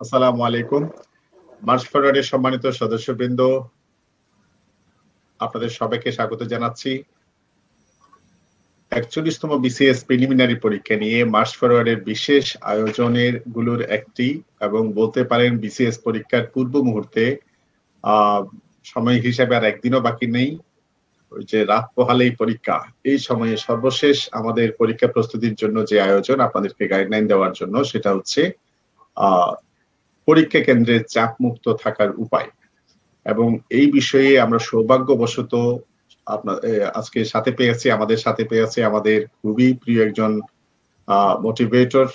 আসসালামু আলাইকুম। মার্চ ফরওয়ার্ডের সম্মানিত সদস্যবৃন্দ, আপনাদের সবাইকে স্বাগত জানাচ্ছি। ৪১তম বিসিএস প্রিলিমিনারি পরীক্ষা নিয়ে মার্চ ফরওয়ার্ডের বিশেষ আয়োজনের গুলোর একটি, এবং বলতে পারেন বিসিএস পরীক্ষার পূর্ব মুহূর্তে সময় হিসাবে আর একদিনও বাকি নেই। ওই যে রাত পোহালেই পরীক্ষা, এই সময়ে সর্বশেষ আমাদের পরীক্ষা প্রস্তুতির জন্য যে আয়োজন, আপনাদেরকে গাইডলাইন দেওয়ার জন্য, সেটা হচ্ছে পরীক্ষা কেন্দ্রে চাপ মুক্ত থাকার উপায়। এবং এই বিষয়ে আমরা সৌভাগ্যবশত আজকে আমাদের সাথে পেয়েছে আমাদের খুবই প্রিয় একজন মোটিভেটর,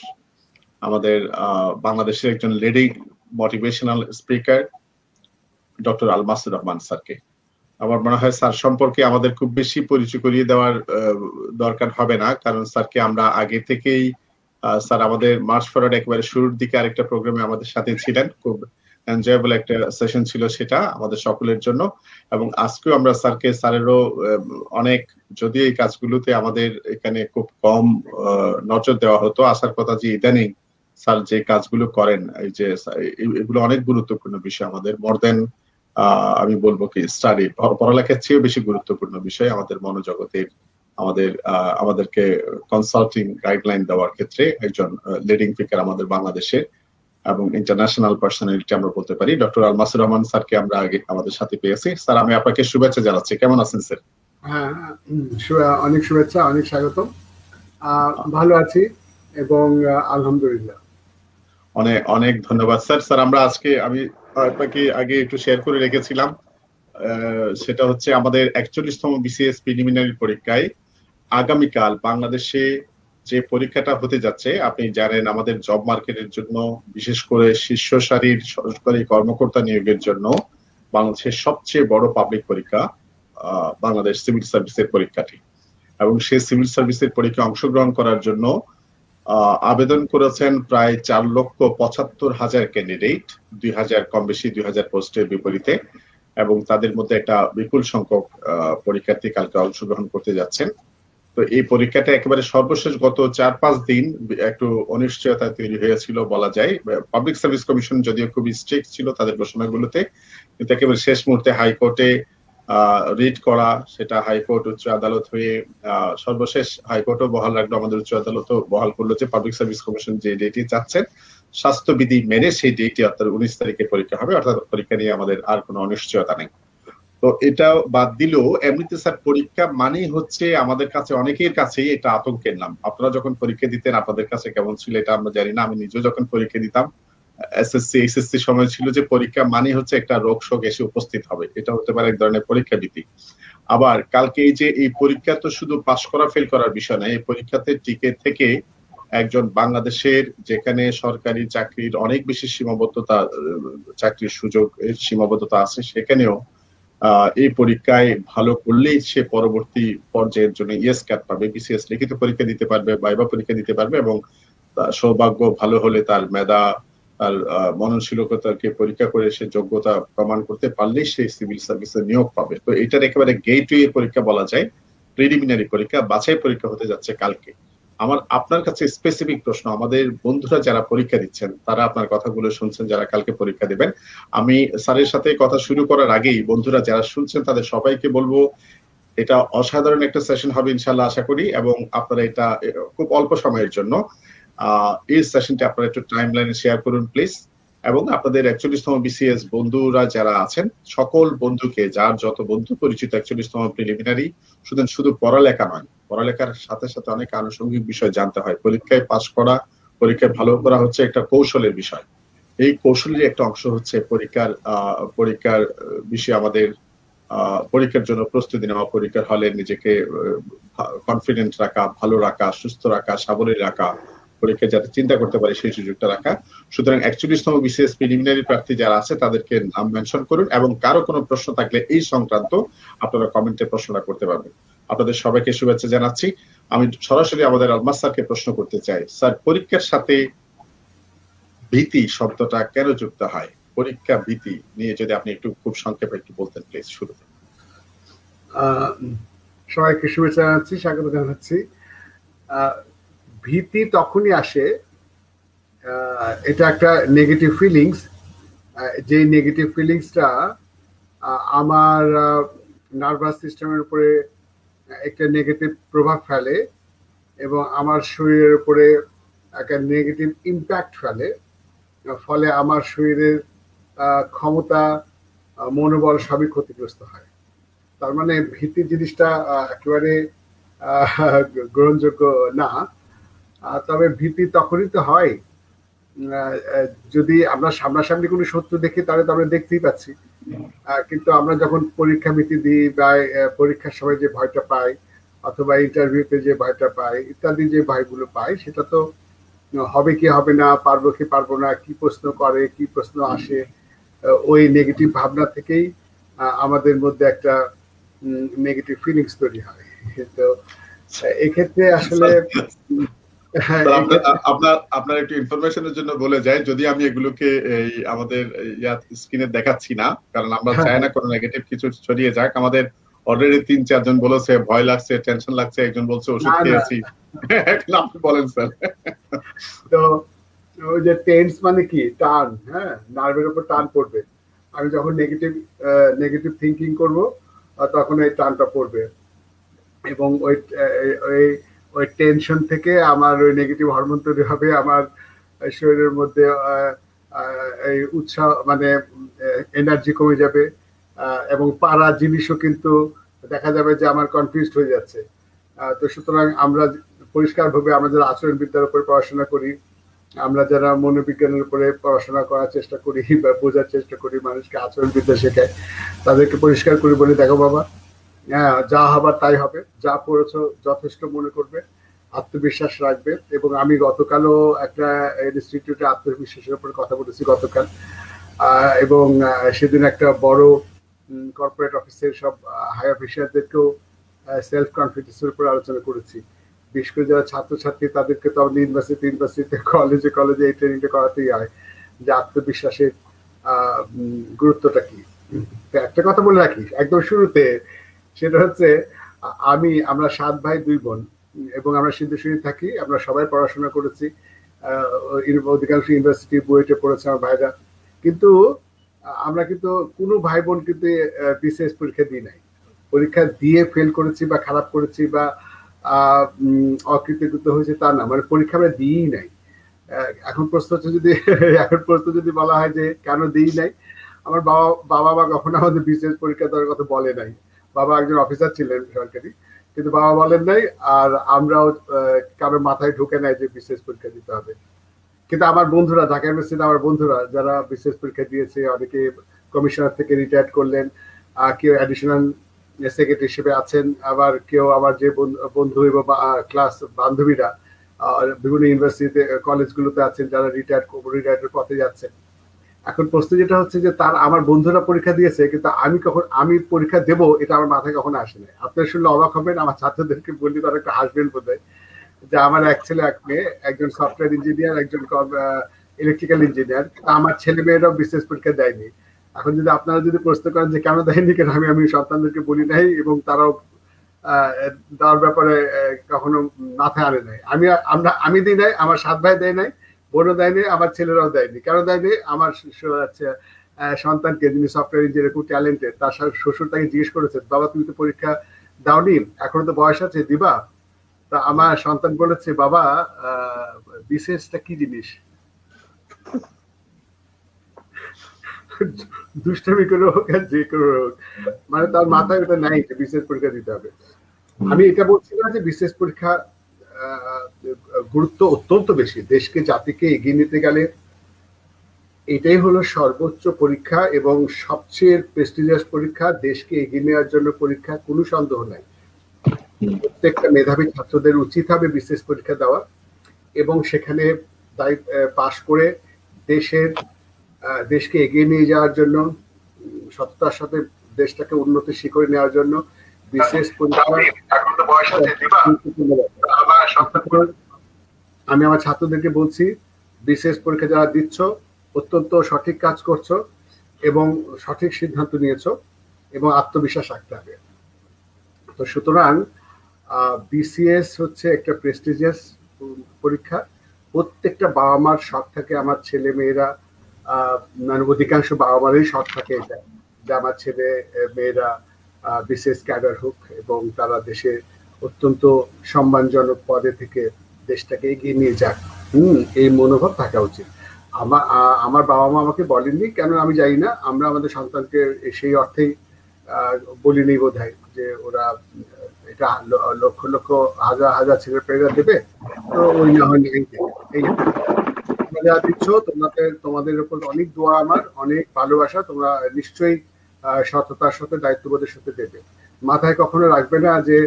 আমাদের বাংলাদেশের একজন লিডিং মোটিভেশনাল স্পিকার ডক্টর আল মাসুদ রহমান স্যারকে। আমার মনে হয় স্যার সম্পর্কে আমাদের খুব বেশি পরিচয় করিয়ে দেওয়ার দরকার হবে না, কারণ স্যারকে আমরা আগে থেকেই, স্যার আমাদের মার্চ ফরওয়ার্ড একেবারে শুরুর দিকে আরেকটা প্রোগ্রামে আমাদের সাথে ছিলেন, খুব এনজয়েবল একটা সেশন ছিল সেটা আমাদের সকলের জন্য। এবং আজকেও আমরা স্যারেরও অনেক, যদি এই কাজগুলোতে আমাদের এখানে খুব কম নজর দেওয়া হতো, আসার কথা যে ইদানিং স্যার যে কাজগুলো করেন, এই যে এগুলো অনেক গুরুত্বপূর্ণ বিষয় আমাদের, মোর দেন আমি বলবো কি স্টাডি, পড়ালেখার চেয়েও বেশি গুরুত্বপূর্ণ বিষয় আমাদের মনোজগতের, আমাদেরকে কনসাল্টিং গাইডলাইন দেওয়ার ক্ষেত্রে একজন লিডিং ফিগার আমাদের বাংলাদেশে এবং ইন্টারন্যাশনাল পার্সোনালিটি আমরা বলতে পারি। ডক্টর আল মাসুদ রহমান স্যারকে আমরা আগে আমাদের সাথে পেয়েছি। স্যার, আমি আপনাকে শুভেচ্ছা জানাচ্ছি। কেমন আছেন স্যার? হ্যাঁ, অনেক শুভেচ্ছা, অনেক স্বাগত। ভালো আছি এবং আলহামদুলিল্লাহ। অনেক অনেক ধন্যবাদ স্যার। স্যার, আমরা আজকে, আমি আপনাকে আগে একটু শেয়ার করে রেখেছিলাম, সেটা হচ্ছে আমাদের ৪১তম বিসিএস প্রিলিমিনারি পরীক্ষায় আগামীকাল বাংলাদেশে যে পরীক্ষাটা হতে যাচ্ছে, আপনি জানেন আমাদের জব মার্কেটের জন্য, বিশেষ করে শীর্ষ সারির সরকারি কর্মকর্তা নিয়োগের জন্য বাংলাদেশের সবচেয়ে বড় পাবলিক পরীক্ষা বাংলাদেশ সিভিল সার্ভিসের পরীক্ষাটি। এবং সেই সিভিল সার্ভিসের পরীক্ষায় অংশগ্রহণ করার জন্য আবেদন করেছেন প্রায় 4,75,000 ক্যান্ডিডেট, 2,000 কম বেশি 2,000 পোস্টের বিপরীতে। এবং তাদের মধ্যে একটা বিপুল সংখ্যক পরীক্ষার্থী কালকে অংশগ্রহণ করতে যাচ্ছেন। তো এই পরীক্ষাটা একেবারে সর্বশেষ গত 4-5 দিন একটু অনিশ্চয়তা তৈরি হয়েছিল বলা যায়। পাবলিক সার্ভিস কমিশন যদিও খুবই স্ট্রিক্ট ছিল তাদের ঘোষণাগুলোতে, কিন্তু একেবারে শেষ মুহূর্তে হাইকোর্টে রিট করা, সেটা হাইকোর্ট উচ্চ আদালত হয়ে সর্বশেষ হাইকোর্টও বহাল রাখলো, আমাদের উচ্চ আদালতও বহাল করলো যে পাবলিক সার্ভিস কমিশন যে ডেটে চাচ্ছেন স্বাস্থ্যবিধি মেনে সেই ডেটে, অর্থাৎ 19 তারিখে পরীক্ষা হবে, অর্থাৎ পরীক্ষা নিয়ে আমাদের আর কোনো অনিশ্চয়তা নেই। তো এটা বাদ দিলেও এমনিতে স্যার পরীক্ষা মানেই হচ্ছে আমাদের কাছে, অনেকের কাছেই এটা আতঙ্কের নাম। আপনারা যখন পরীক্ষা দিতেন আপনাদের কাছে কেমন ছিল এটা আমরা জানি না, আমি নিজেও যখন পরীক্ষা দিতাম এসএসসি এইচএসসি সময় ছিল যে পরীক্ষা মানে হচ্ছে একটা রোগ শোক এসে উপস্থিত হবে, এটা হতে পারে এক ধরনের পরীক্ষা ভীতি। আবার কালকে এই যে এই পরীক্ষা তো শুধু পাস করা ফেল করার বিষয় নয়, এই পরীক্ষাতে টিকে থেকে একজন বাংলাদেশের যেখানে সরকারি চাকরির অনেক বেশি সীমাবদ্ধতা, চাকরির সুযোগ এর সীমাবদ্ধতা আছে, সেখানেও এই পরীক্ষায় ভালো করলেই সে পরবর্তী পর্যায়ের জন্য ইয়েস কার্ড পাবে, বিসিএস লিখিত পরীক্ষা দিতে পারবে, ভাইভা পরীক্ষা দিতে পারবে, এবং সৌভাগ্য ভালো হলে তার মেধা, তার মননশীলতাকে পরীক্ষা করে সে যোগ্যতা প্রমাণ করতে পারলেই সে সিভিল সার্ভিসে নিয়োগ পাবে। তো এটার একেবারে গেটওয়ে পরীক্ষা বলা যায়, প্রিলিমিনারি পরীক্ষা, বাছাই পরীক্ষা হতে যাচ্ছে কালকে। আমার আপনার কাছে স্পেসিফিক প্রশ্ন, আমাদের বন্ধুরা যারা পরীক্ষা দিচ্ছেন তারা আপনার কথাগুলো শুনছেন, যারা কালকে পরীক্ষা দেবেন, আমি স্যারের সাথে কথা শুরু করার আগেই বন্ধুরা যারা শুনছেন তাদের সবাইকে বলবো এটা অসাধারণ একটা সেশন হবে ইনশাআল্লাহ আশা করি, এবং আপনারা এটা খুব অল্প সময়ের জন্য এই সেশনটা আপনারা একটু টাইমলাইনে শেয়ার করুন প্লিজ। এবং আপনাদের ৪১তম বিসিএস বন্ধুরা যারা আছেন সকল বন্ধুকে, যার যত বন্ধু পরিচিত ৪১তম প্রিলিমিনারি, শুধু পড়ালেখা নয়, পড়ালেখার সাথে সাথে অনেক আনুষঙ্গিক বিষয় জানতে হয়। পরীক্ষায় পাশ করা, পরীক্ষায় ভালো করা হচ্ছে একটা কৌশলের বিষয়। এই কৌশলের একটা অংশ হচ্ছে পরীক্ষার বিষয়ে আমাদের পরীক্ষার জন্য প্রস্তুতি নেওয়া, পরীক্ষার হলে নিজেকে কনফিডেন্ট রাখা, ভালো রাখা, সুস্থ রাখা, সাবলীল রাখা, পরীক্ষা যাতে চিন্তা করতে পারে সেই সুযোগটা রাখা। সুতরাং ৪১তম বিসিএস প্রিলিমিনারি প্রার্থী যারা আছে তাদেরকে নাম মেনশন করুন, এবং কারো কোনো প্রশ্ন থাকলে এই সংক্রান্ত আপনারা কমেন্টে প্রশ্নটা করতে পারবেন। আপনাদের সবাইকে শুভেচ্ছা জানাচ্ছি। আমি সরাসরি আমাদের আলমাস স্যারকে প্রশ্ন করতে চাই, স্যার পরীক্ষার সাথে ভীতি শব্দটা কেন যুক্ত হয়? পরীক্ষা ভীতি নিয়ে যদি আপনি একটু খুব সংক্ষেপে একটু বলতেন প্লিজ শুরুতে। সবাইকে শুভেচ্ছা জানাচ্ছি, স্বাগত জানাচ্ছি। ভীতি তখনই আসে এটা একটা নেগেটিভ ফিলিংস। যে নেগেটিভ ফিলিংসটা আমার নার্ভাস সিস্টেমের উপরে একটা নেগেটিভ প্রভাব ফেলে এবং আমার শরীরের উপরে একটা নেগেটিভ ইম্প্যাক্ট ফেলে। ফলে আমার শরীরের ক্ষমতা, মনোবল সবই ক্ষতিগ্রস্ত হয়। তার মানে ভীতি জিনিসটা একেবারে গ্রহণযোগ্য না। তবে ভীতি তখনই তো হয় যদি আমরা সামনাসামনি কোনো শত্রু দেখি, তাহলে তো আমরা দেখতেই পাচ্ছি। কিন্তু আমরা যখন পরীক্ষা ভীতি দিই বা পরীক্ষার সময় যে ভয়টা পাই অথবা ইন্টারভিউতে যে ভয়টা পাই ইত্যাদি যে ভয়গুলো পাই, সেটা তো হবে কি হবে না, পারবো কি পারবো না, কি প্রশ্ন করে, কি প্রশ্ন আসে, ওই নেগেটিভ ভাবনা থেকেই আমাদের মধ্যে একটা নেগেটিভ ফিলিংস তৈরি হয়। তো এক্ষেত্রে আসলে আপনার একটু ইনফরমেশনের জন্য বলে যাই, যদি আমি এগুলোকে এই আমাদের স্ক্রিনে দেখাচ্ছি না, কারণ আমরা চাই না কোনো নেগেটিভ কিছু ছড়িয়ে যাক। আমাদের অলরেডি 3-4 জন বলেছে ভয় লাগছে, টেনশন লাগছে, একজন বলছে ওষুধ খেয়েছি। এখন আপনি বলেন স্যার। তো ওই যে টেন্স মানে কি, টান, হ্যাঁ, নার্ভের উপর টান পড়বে। আমি যখন নেগেটিভ থিঙ্কিং করব তখন এই টানটা পড়বে এবং ওই টেনশন থেকে আমার ওই নেগেটিভ হরমোন তৈরি হবে। আমার শরীরের মধ্যে এই উৎসাহ মানে এনার্জি কমে যাবে এবং পারা জিনিসও কিন্তু দেখা যাবে যে আমার কনফিউজড হয়ে যাচ্ছে। তো সুতরাং আমরা পরিষ্কারভাবে আমরা যারা আচরণবিদ্যার উপরে পড়াশোনা করি, আমরা যারা মনোবিজ্ঞানের উপরে পড়াশোনা করার চেষ্টা করি বা বোঝার চেষ্টা করি, মানুষকে আচরণবিদ্যা শেখায়, তাদেরকে পরিষ্কার করে বলি, দেখো বাবা, হ্যাঁ, যা হবার তাই হবে, যা পড়েছো যথেষ্ট মনে করবে, আত্মবিশ্বাস রাখবে। এবং আমি গতকালও একটা ইনস্টিটিউটে আত্মবিশ্বাসের উপর কথা বলেছি গতকাল, এবং সেদিন একটা বড় কর্পোরেট অফিসের সব হাই অফিসারদেরকেও সেলফ কনফিডেন্সের উপর আলোচনা করেছি। বিশেষ করে যারা ছাত্রছাত্রী, তাদেরকে তো আমাদের ইউনিভার্সিটিতে কলেজে এই ট্রেনিংটা করাতেই হয় যে আত্মবিশ্বাসের গুরুত্বটা কি। একটা কথা বলে রাখি একদম শুরুতে, সেটা হচ্ছে আমরা 7 ভাই 2 বোন এবং আমরা সিদ্ধেশ্বরী থাকি। আমরা সবাই পড়াশোনা করেছি, অধিকাংশ ইউনিভার্সিটি বুয়েটে পড়েছে আমার ভাইরা। কিন্তু আমরা কিন্তু কোনো ভাই বোন কিন্তু বিসিএস পরীক্ষা দিই নাই। পরীক্ষা দিয়ে ফেল করেছি বা খারাপ করেছি বা অকৃতজ্ঞ হয়েছে তা না, মানে পরীক্ষা আমরা দিই নাই। এখন প্রশ্ন যদি বলা হয় যে কেন দিই নাই, আমার বাবা কখনো আমাদের বিসিএস পরীক্ষা দেওয়ার কথা বলে নাই। বাবা একজন অফিসার ছিলেন সরকারি, কিন্তু বাবা বলেন নাই, আর আমরাও কারোর মাথায় ঢুকে নাই যে বিসিএস পরীক্ষা দিতে হবে। কিন্তু আমার বন্ধুরা, ঢাকা ইউনিভার্সিটিতে আমার বন্ধুরা যারা বিসিএস পরীক্ষা দিয়েছে, অনেকে কমিশনার থেকে রিটায়ার্ড করলেন, কেউ অ্যাডিশনাল সেক্রেটারি হিসেবে আছেন, আবার কেউ আমার যে বন্ধু এবং ক্লাস বান্ধবীরা বিভিন্ন ইউনিভার্সিটিতে কলেজগুলোতে আছেন যারা রিটায়ার্ডের পথে যাচ্ছেন। এখন প্রশ্ন যেটা হচ্ছে যে আমার বন্ধুরা পরীক্ষা দিয়েছে, কিন্তু আমি পরীক্ষা দেব এটা আমার মাথায় কখনো আসে নাই। আপনারা শুনলে অবাক হবেন, আমার ছাত্রদেরকে বললে তারা একটু হাসবেন বোধহয়, যে আমার এক ছেলে এক মেয়ে, একজন সফটওয়্যার ইঞ্জিনিয়ার, একজন ইলেকট্রিক্যাল ইঞ্জিনিয়ার, আমার ছেলে মেয়েরাও বিশেষ পরীক্ষা দেয়নি। এখন যদি আপনারা যদি প্রশ্ন করেন যে কেন দেয়নি, কেন আমি সন্তানদেরকে বলি নাই এবং তারাও দেওয়ার ব্যাপারে কখনো মাথায় আনে নাই। আমি দিই নাই, আমার 7 ভাই দেয় নাই, বোনও দেয়নি, আমার ছেলেরাও দেয়নি। কেন দেয়নি? আমার সন্তানকে, যিনি সফটওয়্যার ইঞ্জিনিয়ার খুব ট্যালেন্টেড, তার শ্বশুর তাকে জিজ্ঞেস করেছে, বাবা তুমি তো পরীক্ষা দাওনি, এখনো তো বয়স আছে, দিবা? তা আমার সন্তান বলেছে, বাবা বিসিএসটা কি জিনিস? দুষ্টামি করে হোক আর যে করে হোক, মানে তার মাথায় ওটা নাই যে বিসিএস পরীক্ষা দিতে হবে। আমি এটা বলছি না যে বিসিএস পরীক্ষা গুরুত্ব অত্যন্ত বেশি। দেশকে, জাতিকে এগিয়ে নিতে গেলে এটাই হলো সর্বোচ্চ পরীক্ষা এবং সবচেয়ে প্রেস্টিজিয়াস পরীক্ষা। দেশকে এগিয়ে নেওয়ার জন্য পরীক্ষা, কোনো সন্দেহ নাই। প্রত্যেকটা মেধাবী ছাত্রদের উচিত হবে বিসিএস পরীক্ষা দেওয়া এবং সেখানে পাশ করে দেশকে এগিয়ে নিয়ে যাওয়ার জন্য, সততার সাথে দেশটাকে উন্নতির শিখরে নেওয়ার জন্য বিসিএস পরীক্ষা। আমি আমার ছাত্রদেরকে বলছি, বিসিএস পরীক্ষা যারা দিচ্ছ অত্যন্ত সঠিক কাজ করছো এবং সঠিক সিদ্ধান্ত নিয়েছো এবং আত্মবিশ্বাস রাখতে হবে। তো সুতরাং বিসিএস হচ্ছে একটা প্রেস্টিজিয়াস পরীক্ষা। প্রত্যেকটা বাবা মার শখ থাকে, আমার ছেলে মেয়েরা মানে অধিকাংশ বাবা মারই শখ থাকে এটা, যে আমার ছেলে মেয়েরা বিশেষ ক্যাডার হোক এবং তারা দেশে অত্যন্ত সম্মানজনক পদে থেকে দেশটাকে এগিয়ে নিয়ে যাক। এই মনোভাব থাকা উচিত। আমার বাবা মা আমাকে বলেননি, কেন আমি জানি না, আমরা আমাদের সন্তানকে সেই অর্থেই বলিনি বোধ হয় যে ওরা এটা লক্ষ লক্ষ হাজার হাজার ছেলে পেয়েরা দেবে, তো ওই না হয় এই তোমরা দিচ্ছ, তোমাদের উপর অনেক দোয়া, আমার অনেক ভালোবাসা, তোমরা নিশ্চয়ই সততার সাথে দায়িত্ববোধের সাথে দেবে। মাথায় কখনো রাখবে না যে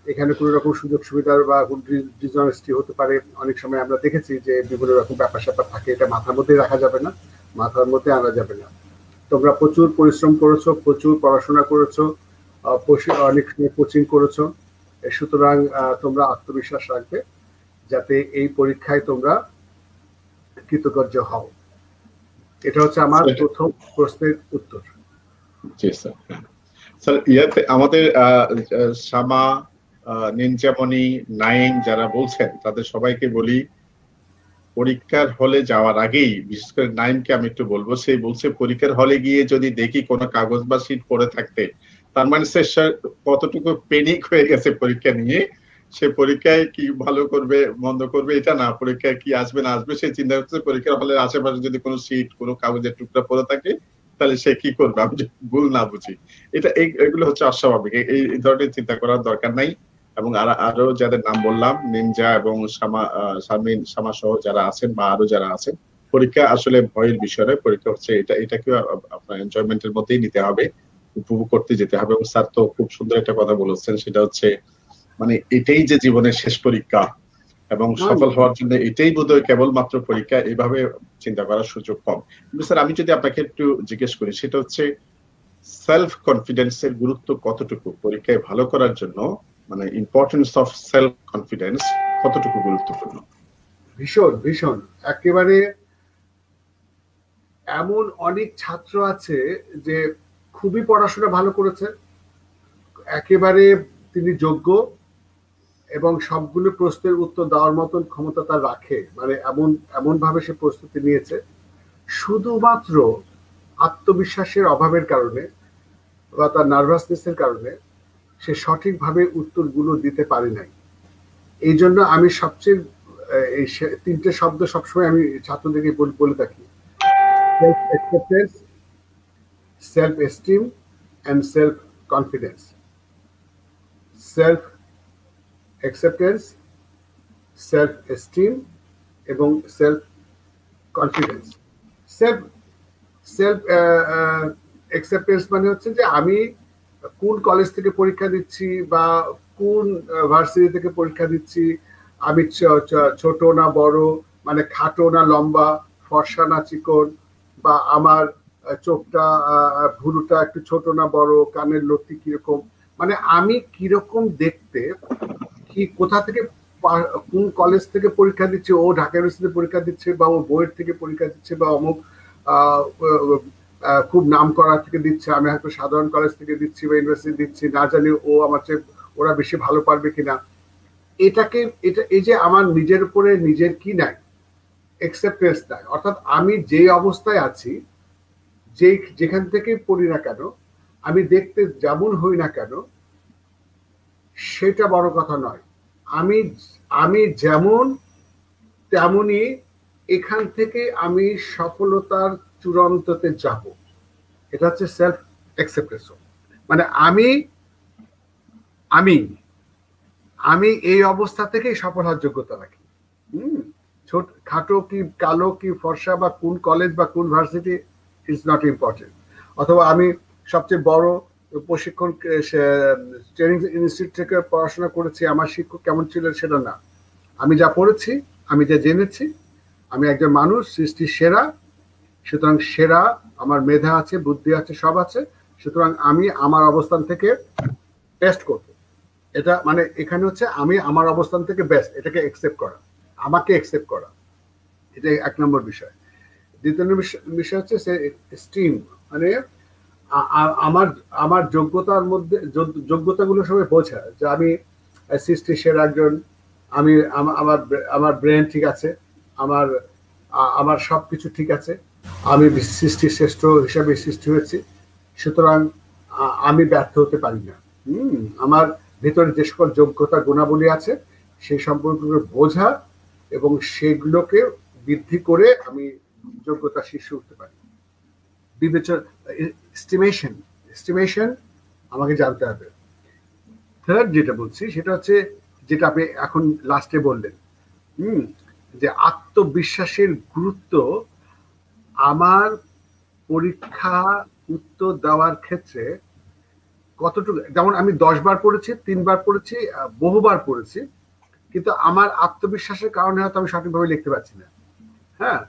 এখানে কোনো রকম সুযোগ সুবিধার বা ডিসঅনেস্টি হতে পারে। অনেক সময় আমরা দেখেছি যে বিভিন্ন রকম ব্যাপার স্যাপার থাকে, এটা মাথার মধ্যে রাখা যাবে না, মাথার মধ্যে আনা যাবে না। তোমরা প্রচুর পরিশ্রম করেছো, প্রচুর পড়াশোনা করেছো, অনেক কোচিং করেছো, সুতরাং তোমরা আত্মবিশ্বাস রাখবে যাতে এই পরীক্ষায় তোমরা কৃতকার্য হও। এটা হচ্ছে আমার প্রথম প্রশ্নের উত্তর। জি স্যার। স্যার ইয়াতে আমাদের শামা, নিনজামণি, নাইম যারা বলছেন তাদের সবাইকে বলি, পরীক্ষার হলে যাওয়ার আগেই, বিশেষ করে নাইমকে আমি একটু বলবো, সেই বলছে পরীক্ষার হলে গিয়ে যদি দেখি কোনো কাগজ বা সিট পড়ে থাকতে, তার মানে সে কতটুকু প্যানিক হয়ে গেছে পরীক্ষা নিয়ে, সে পরীক্ষায় কি ভালো করবে মন্দ করবে এটা না, পরীক্ষায় কি আসবে না আসবে সে চিন্তা করছে। পরীক্ষার হলের আশেপাশে যদি কোনো সিট, কোনো কাগজের টুকরা পড়ে থাকে তাহলে সে কি করবে, আমি যদি ভুল না বুঝি। এটা এগুলো হচ্ছে অস্বাভাবিক, এই ধরনের চিন্তা করার দরকার নাই। এবং আরো যাদের নাম বললাম, নিনজা এবং শামা সহ যারা আছেন বা আরো যারা আছেন, পরীক্ষা আসলে ভয়ের বিষয় নয়। পরীক্ষা হচ্ছে এটাকে আপনার এনজয়মেন্টের মধ্যেই নিতে হবে, উপভোগ করতে যেতে হবে। এবং স্যার তো খুব সুন্দর একটা কথা বলেছেন, সেটা হচ্ছে মানে এটাই যে জীবনের শেষ পরীক্ষা এবং সফল হওয়ার জন্য এটাই বোধহয় কেবলমাত্র পরীক্ষা, এইভাবে চিন্তা করার সুযোগ কম। কিন্তু স্যার আমি যদি আপনাকে একটু জিজ্ঞেস করি, সেটা হচ্ছে সেলফ কনফিডেন্সের গুরুত্ব কতটুকু পরীক্ষায় ভালো করার জন্য, মানে ইম্পর্টেন্স অফ সেলফ কনফিডেন্স কতটুকু গুরুত্বপূর্ণ? ভীষণ ভীষণ। একেবারে এমন অনেক ছাত্র আছে যে খুবই পড়াশোনা ভালো করেছে, একেবারে তিনি যোগ্য এবং সবগুলো প্রশ্নের উত্তর দেওয়ার মতন ক্ষমতা তার রাখে, মানে এমন ভাবে সে প্রস্তুতি নিয়েছে, শুধুমাত্র আত্মবিশ্বাসের অভাবের কারণে বা তার নার্ভাসনেসের কারণে সে সঠিকভাবে উত্তরগুলো দিতে পারে নাই। এই জন্য আমি সবচেয়ে এই তিনটে শব্দ সবসময় আমি ছাত্রদেরকে বলে থাকি: self acceptance, self esteem and self confidence. Self acceptance, self esteem এবং সেলফ কনফিডেন্স। সেলফ অ্যাকসেপ্টেন্স মানে হচ্ছে যে আমি কোন কলেজ থেকে পরীক্ষা দিচ্ছি বা কোন ভার্সিটি থেকে পরীক্ষা দিচ্ছি, আমি ছোট না বড়, মানে খাটো না লম্বা, ফর্সা না চিকন, বা আমার চোখটা ভুরুটা একটু ছোট না বড়, কানের লতি কিরকম, মানে আমি কিরকম দেখতে, কি কোথা থেকে কোন কলেজ থেকে পরীক্ষা দিচ্ছে, ও ঢাকা ইউনিভার্সিটিতে পরীক্ষা দিচ্ছে বা ও বইয়ের থেকে পরীক্ষা দিচ্ছে বা অমুক খুব নাম করা থেকে দিচ্ছে, আমি হয়তো সাধারণ কলেজ থেকে দিচ্ছি বা ইউনিভার্সিটি দিচ্ছি, না জানি ও আমার চেয়ে ওরা বেশি ভালো পারবে কিনা। এই যে আমার নিজের উপরে নিজের কি নাই, অ্যাকসেপ্টেন্স নাই, অর্থাৎ আমি যে অবস্থায় আছি, যেখান থেকে পড়ি না কেন, আমি দেখতে যেমন হই না কেন, সেটা বড় কথা নয়। আমি যেমন তেমনই এখান থেকে আমি সফলতার চূড়ান্ততে যাব। এটা হচ্ছে সেলফ অ্যাকসেপ্টেন্স। মানে আমি এই অবস্থা থেকেই সফল হওয়ার যোগ্যতা রাখি। ছোট খাটো কি কালো কি ফর্সা বা কোন কলেজ বা কোন ভার্সিটি ইজ নট ইম্পর্টেন্ট। অথবা আমি সবচেয়ে বড় প্রশিক্ষণ ট্রেনিং ইনস্টিটিউট থেকে পড়াশোনা করেছি, আমার শিক্ষক কেমন ছিল সেটা না, আমি যা পড়েছি, আমি যা জেনেছি, আমি একজন মানুষ সৃষ্টির সেরা, সুতরাং সেরা, আমার মেধা আছে, বুদ্ধি আছে, সব আছে, সুতরাং আমি আমার অবস্থান থেকে বেস্ট করব। এটা মানে এখানে হচ্ছে আমি আমার অবস্থান থেকে বেস্ট, এটাকে অ্যাকসেপ্ট করা, আমাকে অ্যাকসেপ্ট করা, এটা এক নম্বর বিষয়। দ্বিতীয় বিষয় হচ্ছে সে স্টিম, মানে আমার যোগ্যতার মধ্যে যোগ্যতাগুলো সবাই বোঝা, যে আমি সৃষ্টির সেরা একজন, আমি আমার ব্রেন ঠিক আছে, আমার আমার সবকিছু ঠিক আছে, আমি সৃষ্টির শ্রেষ্ঠ হিসাবে সৃষ্টি হয়েছি, সুতরাং আমি ব্যর্থ হতে পারি না। আমার ভেতরে যে সকল যোগ্যতা গুণাবলী আছে সেই সম্পর্কে বোঝা এবং সেগুলোকে বৃদ্ধি করে আমি যোগ্যতা শীর্ষে উঠতে পারি। বিবেচনা, এস্টিমেশন আমাকে জানতে হবে। থার্ড যেটা বলছি সেটা হচ্ছে যেটা আপনি এখন লাস্টে বললেন, যে আত্মবিশ্বাসের গুরুত্ব আমার পরীক্ষা উত্তর দেওয়ার ক্ষেত্রে কতটুকু। যেমন আমি 10 বার পড়েছি, 3 বার পড়েছি, বহুবার পড়েছি, কিন্তু আমার আত্মবিশ্বাসের কারণে হয়তো আমি সঠিকভাবে লিখতে পারছি না। হ্যাঁ,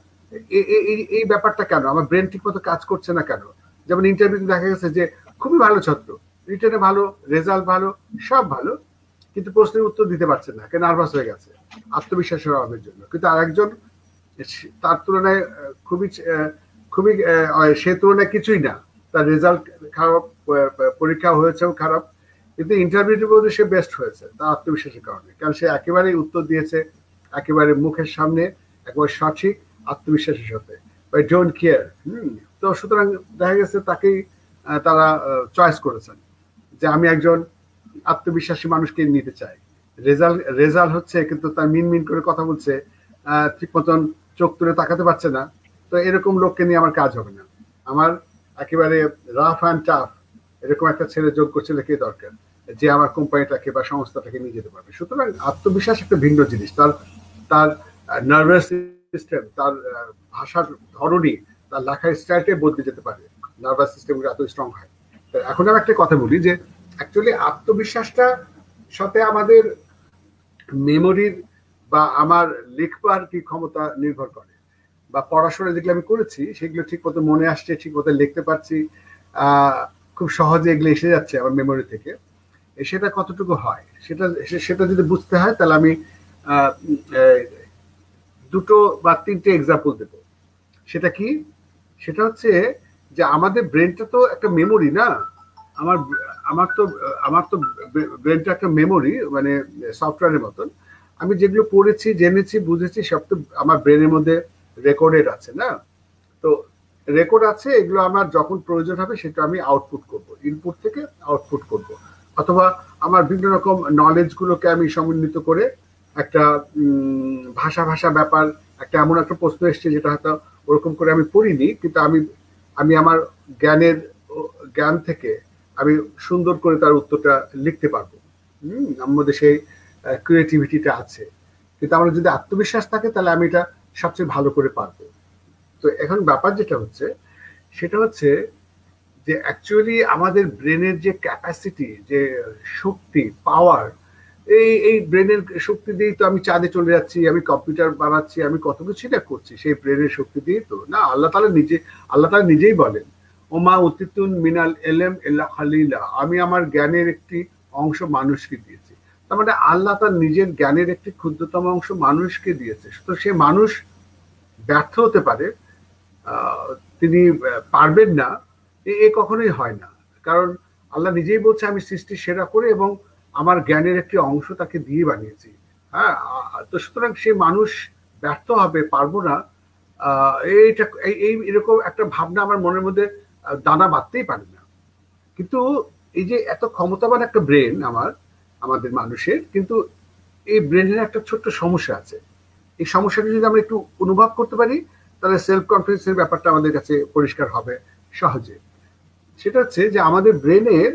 এই ব্যাপারটা কেন? আমার ব্রেন ঠিক মতো কাজ করছে না কেন? যেমন ইন্টারভিউতে দেখা গেছে যে খুবই ভালো ছাত্র, রিটেনে ভালো, রেজাল্ট ভালো, সব ভালো, কিন্তু প্রশ্নের উত্তর দিতে পারছে না, নার্ভাস হয়ে গেছে আত্মবিশ্বাসের অভাবের জন্য। কিন্তু আরেকজন তার তুলনায় খুবই খুবই সে তুলনায় কিছুই না, তার রেজাল্ট খারাপ, পরীক্ষা হয়েছেও খারাপ, কিন্তু ইন্টারভিউটির মধ্যে সে বেস্ট হয়েছে তার আত্মবিশ্বাসের কারণে, কারণ সে একেবারেই উত্তর দিয়েছে একেবারে মুখের সামনে, একবার সঠিক আত্মবিশ্বাসের সাথে, বাই ডোন্ট কেয়ার। তো সুতরাং দেখা গেছে তাকেই তারা চয়েস করেছেন যে আমি একজন আত্মবিশ্বাসী মানুষকে নিতে চাই। রেজাল্ট হচ্ছে কিন্তু তার মিন করে কথা বলছে, ঠিক মতন চোখ তুলে তাকাতে পারছে না, তো এরকম লোককে নিয়ে আমার কাজ হবে না। আমার একেবারে রাফ অ্যান্ড টাফ এরকম একটা ছেলে, যোগ্য ছেলেকে দরকার, যে আমার কোম্পানিটাকে বা সংস্থাটাকে নিয়ে যেতে পারবে। সুতরাং আত্মবিশ্বাস একটা ভিন্ন জিনিস। তার নার্ভাস সিস্টেম, তার ভাষার ধরনই, তার লেখার স্টাইলটাই বদলে যেতে পারে, নার্ভাস সিস্টেম এত স্ট্রং হয়। এখন আমি একটা কথা বলি যে অ্যাকচুয়ালি আত্মবিশ্বাসটা সাথে আমাদের মেমোরির বা আমার লিখবার কি ক্ষমতা নির্ভর করে, বা পড়াশোনা যেগুলো আমি করেছি সেগুলো ঠিক মতো মনে আসছে, ঠিক মতো লিখতে পারছি, খুব সহজে এগুলো এসে যাচ্ছে আমার মেমোরি থেকে, সেটা কতটুকু হয় সেটা যদি বুঝতে হয় তাহলে আমি দুটো বা তিনটে এক্সাম্পল দেব। সেটা কি? সেটা হচ্ছে যে আমাদের ব্রেনটা তো একটা মেমোরি না, আমার তো ব্রেনটা একটা মেমোরি, মানে সফটওয়্যারের মতন। আমি যেগুলো পড়েছি, জেনেছি, বুঝেছি, সব তো আমার ব্রেনের মধ্যে রেকর্ডেড আছে না। তো রেকর্ড আছে, এগুলো আমার যখন প্রয়োজন হবে সেটা আমি আউটপুট করব, ইনপুট থেকে আউটপুট করব, অথবা আমার বিভিন্ন রকম নলেজ গুলোকে আমি সমন্বিত করে একটা ভাষা ব্যাপার, একটা এমন একটা প্রশ্ন এসছে যেটা হয়তো ওরকম করে আমি পড়িনি, কিন্তু আমি আমার জ্ঞান থেকে আমি সুন্দর করে তার উত্তরটা লিখতে পারবো। আমার মধ্যে সেই ক্রিয়েটিভিটিটা আছে। কিন্তু আমার যদি আত্মবিশ্বাস থাকে তাহলে আমি এটা সবচেয়ে ভালো করে পারবো। তো এখন ব্যাপার যেটা হচ্ছে সেটা হচ্ছে যে অ্যাকচুয়ালি আমাদের ব্রেনের যে ক্যাপাসিটি, যে শক্তি, পাওয়ার, এই ব্রেনের শক্তি দিয়েই তো আমি চাঁদে চলে যাচ্ছি, আমি কম্পিউটার বানাচ্ছি, আমি কত কিছু না করছি সেই ব্রেনের শক্তি দিয়েই তো না। আল্লাহ তাআলা নিজেই বলেন, ওমা উতিতুন মিনাল এলেম ইল্লা খালিলা, আমি আমার জ্ঞানের একটি অংশ মানুষকে দিয়েছি। তার মানে আল্লাহ তার নিজের জ্ঞানের একটি ক্ষুদ্রতম অংশ মানুষকে দিয়েছে। তো সে মানুষ ব্যর্থ হতে পারে, তিনি পারবেন না, এ কখনোই হয় না। কারণ আল্লাহ নিজেই বলছে আমি সৃষ্টি সেরা করে এবং আমার জ্ঞানের একটি অংশ তাকে দিয়ে বানিয়েছি। হ্যাঁ, তো সুতরাং সে মানুষ ব্যর্থ হবে, পারবো না, এইটা এরকম একটা ভাবনা আমার মনের মধ্যে দানা বাঁধতেই পারে না। কিন্তু এই যে এত ক্ষমতাবান একটা ব্রেন আমাদের মানুষের, কিন্তু এই ব্রেনের একটা ছোট্ট সমস্যা আছে। এই সমস্যাটা যদি আমরা একটু অনুভব করতে পারি তাহলে সেলফ কনফিডেন্সের ব্যাপারটা আমাদের কাছে পরিষ্কার হবে সহজে। সেটা হচ্ছে যে আমাদের ব্রেনের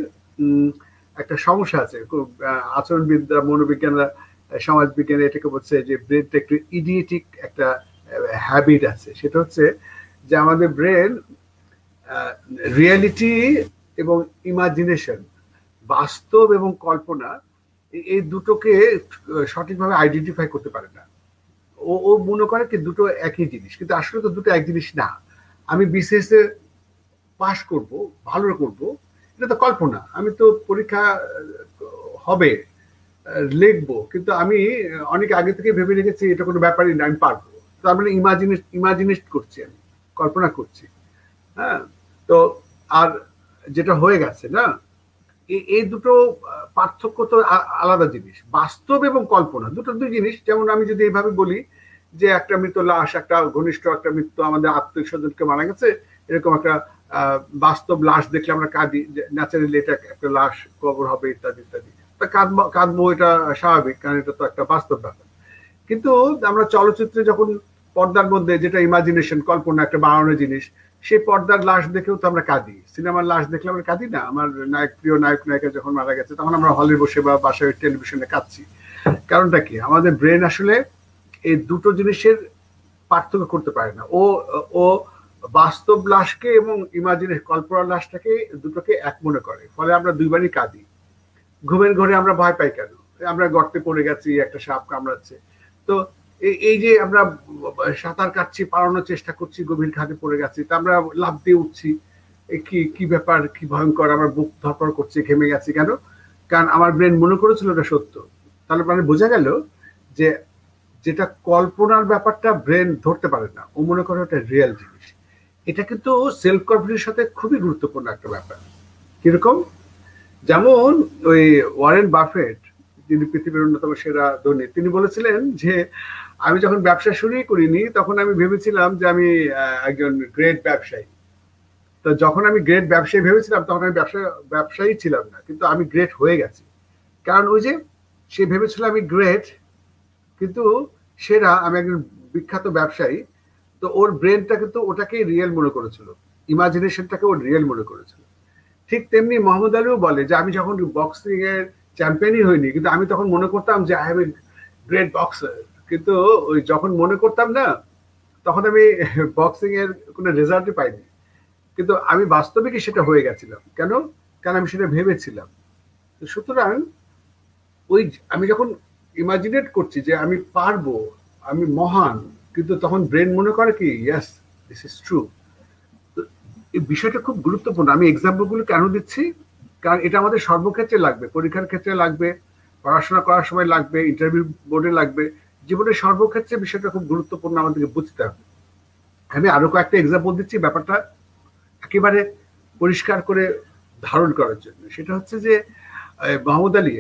একটা সমস্যা আছে, আচরণবিদ্যা, মনোবিজ্ঞানরা, সমাজবিজ্ঞান এটাকে বলছে যে ব্রেনটা একটু ইডিয়েটিক একটা হ্যাবিট আছে। সেটা হচ্ছে যে আমাদের ব্রেন রিয়ালিটি এবং ইমাজিনেশন, বাস্তব এবং কল্পনা, এই দুটোকে সঠিকভাবে আইডেন্টিফাই করতে পারে না। ও মনে করে কি দুটো একই জিনিস, কিন্তু আসলে তো দুটো এক জিনিস না। আমি বিসিএস এ পাশ করব, ভালো করব, এটা তো কল্পনা। আমি তো পরীক্ষা হবে, লিখবো, কিন্তু আমি অনেক আগে থেকে ভেবে রেখেছি এটা কোনো ব্যাপারই না, আমি পারবো। তার মানে ইমাজিনেট করছি, আমি কল্পনা করছি। হ্যাঁ, তো আর যেটা হয়ে গেছে না, এই দুটো পার্থক্য তো আলাদা জিনিস। বাস্তব এবং কল্পনা দুটো দুই জিনিস। যেমন আমি যদি এইভাবে বলি যে একটা মৃত লাশ, একটা ঘনিষ্ঠ একটা মৃত্যু, আমাদের আত্মীয় স্বজনকে মারা গেছে, এরকম একটা বাস্তব লাশ দেখলে আমরা কাঁদি, ন্যাচারালি এটা একটা লাশ, কবর হবে ইত্যাদি ইত্যাদি, তা কাঁদবো, এটা স্বাভাবিক, কারণ এটা তো একটা বাস্তব ব্যাপার। কিন্তু আমরা চলচ্চিত্রে যখন পর্দার মধ্যে, যেটা ইমাজিনেশন, কল্পনা, একটা বানানো জিনিস, সেই পর্দার লাশ দেখেও তো আমরা কাঁদি। সিনেমার লাশ দেখলে আমরা কাঁদি না? আমার প্রিয় নায়ক নায়িকা যখন মারা গেছে তখন আমরা হলে বসে বা বাসায় টেলিভিশনে কাঁদছি। কারণটা কি? আমাদের ব্রেন আসলে এই দুটো জিনিসের পার্থক্য করতে পারে না। ও ও বাস্তব লাশকে এবং ইমাজিনের কল্পনার লাশটাকে, দুটোকে এক মনে করে, ফলে আমরা দুইবারই কাঁদি। ঘুমের ঘরে আমরা ভয় পাই কেন? আমরা গর্তে পড়ে গেছি, একটা সাপ কামড়াচ্ছে, তো এই যে আমরা সাঁতার কাটছি, পালানোর চেষ্টা করছি, গভীর খাদে পড়ে গেছি, তা আমরা লাফ দিয়ে উঠছি, কি কি ব্যাপার, কি ভয়ঙ্কর, আমার বুক ধরপড় করছে, ঘেমে গেছি কেন? কারণ আমার ব্রেন মনে করেছিল ওটা সত্য। তাহলে মানে বোঝা গেল যে যেটা কল্পনার ব্যাপারটা ব্রেন ধরতে পারে না, ও মনে করে ওটা রিয়েল জিনিস। এটা কিন্তু সেলফ কনফিডেন্সের সাথে খুবই গুরুত্বপূর্ণ একটা ব্যাপার। কিরকম? যেমন ওই ওয়ারেন বাফেট, যিনি পৃথিবীর অন্যতম সেরা ধনী, তিনি বলেছিলেন যে আমি যখন ব্যবসা শুরুই করিনি তখন আমি ভেবেছিলাম যে আমি একজন গ্রেট ব্যবসায়ী। তো যখন আমি গ্রেট ব্যবসায়ী ভেবেছিলাম তখন আমি ব্যবসায়ী ছিলাম না, কিন্তু আমি গ্রেট হয়ে গেছি। কারণ ওই যে সে ভেবেছিল আমি গ্রেট, কিন্তু সেরা, আমি একজন বিখ্যাত ব্যবসায়ী, তো ওর ব্রেনটা কিন্তু ওটাকেই রিয়েল মনে করেছিল, ইমাজিনেশনটাকে ওর রিয়েল মনে করেছিল। ঠিক তেমনি মোহাম্মদ আলীও বলে যে আমি যখন বক্সিং এর চ্যাম্পিয়নই হইনি, কিন্তু আমি তখন মনে করতাম যে I have a great boxer, কিন্তু ওই যখন মনে করতাম না তখন আমি বক্সিং এর কোনো রেজাল্টই পাইনি, কিন্তু আমি বাস্তবিকই সেটা হয়ে গেছিলাম। কেন? কারণ আমি সেটা ভেবেছিলাম। সুতরাং ওই আমি যখন ইমাজিনেট করছি যে আমি পারবো, আমি মহান, কিন্তু তখন ব্রেন মনে করে কি, ইয়েস দিস ইজ ট্রু। এই বিষয়টা খুব গুরুত্বপূর্ণ। আমি এক্সাম্পলগুলো কেন দিচ্ছি? কারণ এটা আমাদের সর্বক্ষেত্রে লাগবে, পরীক্ষার ক্ষেত্রে লাগবে, পড়াশোনা করার সময় লাগবে, ইন্টারভিউ বোর্ডে লাগবে, জীবনের সর্বক্ষেত্রে বিষয়টা খুব গুরুত্বপূর্ণ, আমাদেরকে বুঝতে হবে। আমি আরো কয়েকটা এক্সাম্পল দিচ্ছি ব্যাপারটা একেবারে পরিষ্কার করে ধারণ করার জন্য। সেটা হচ্ছে যে মোহাম্মদ আলী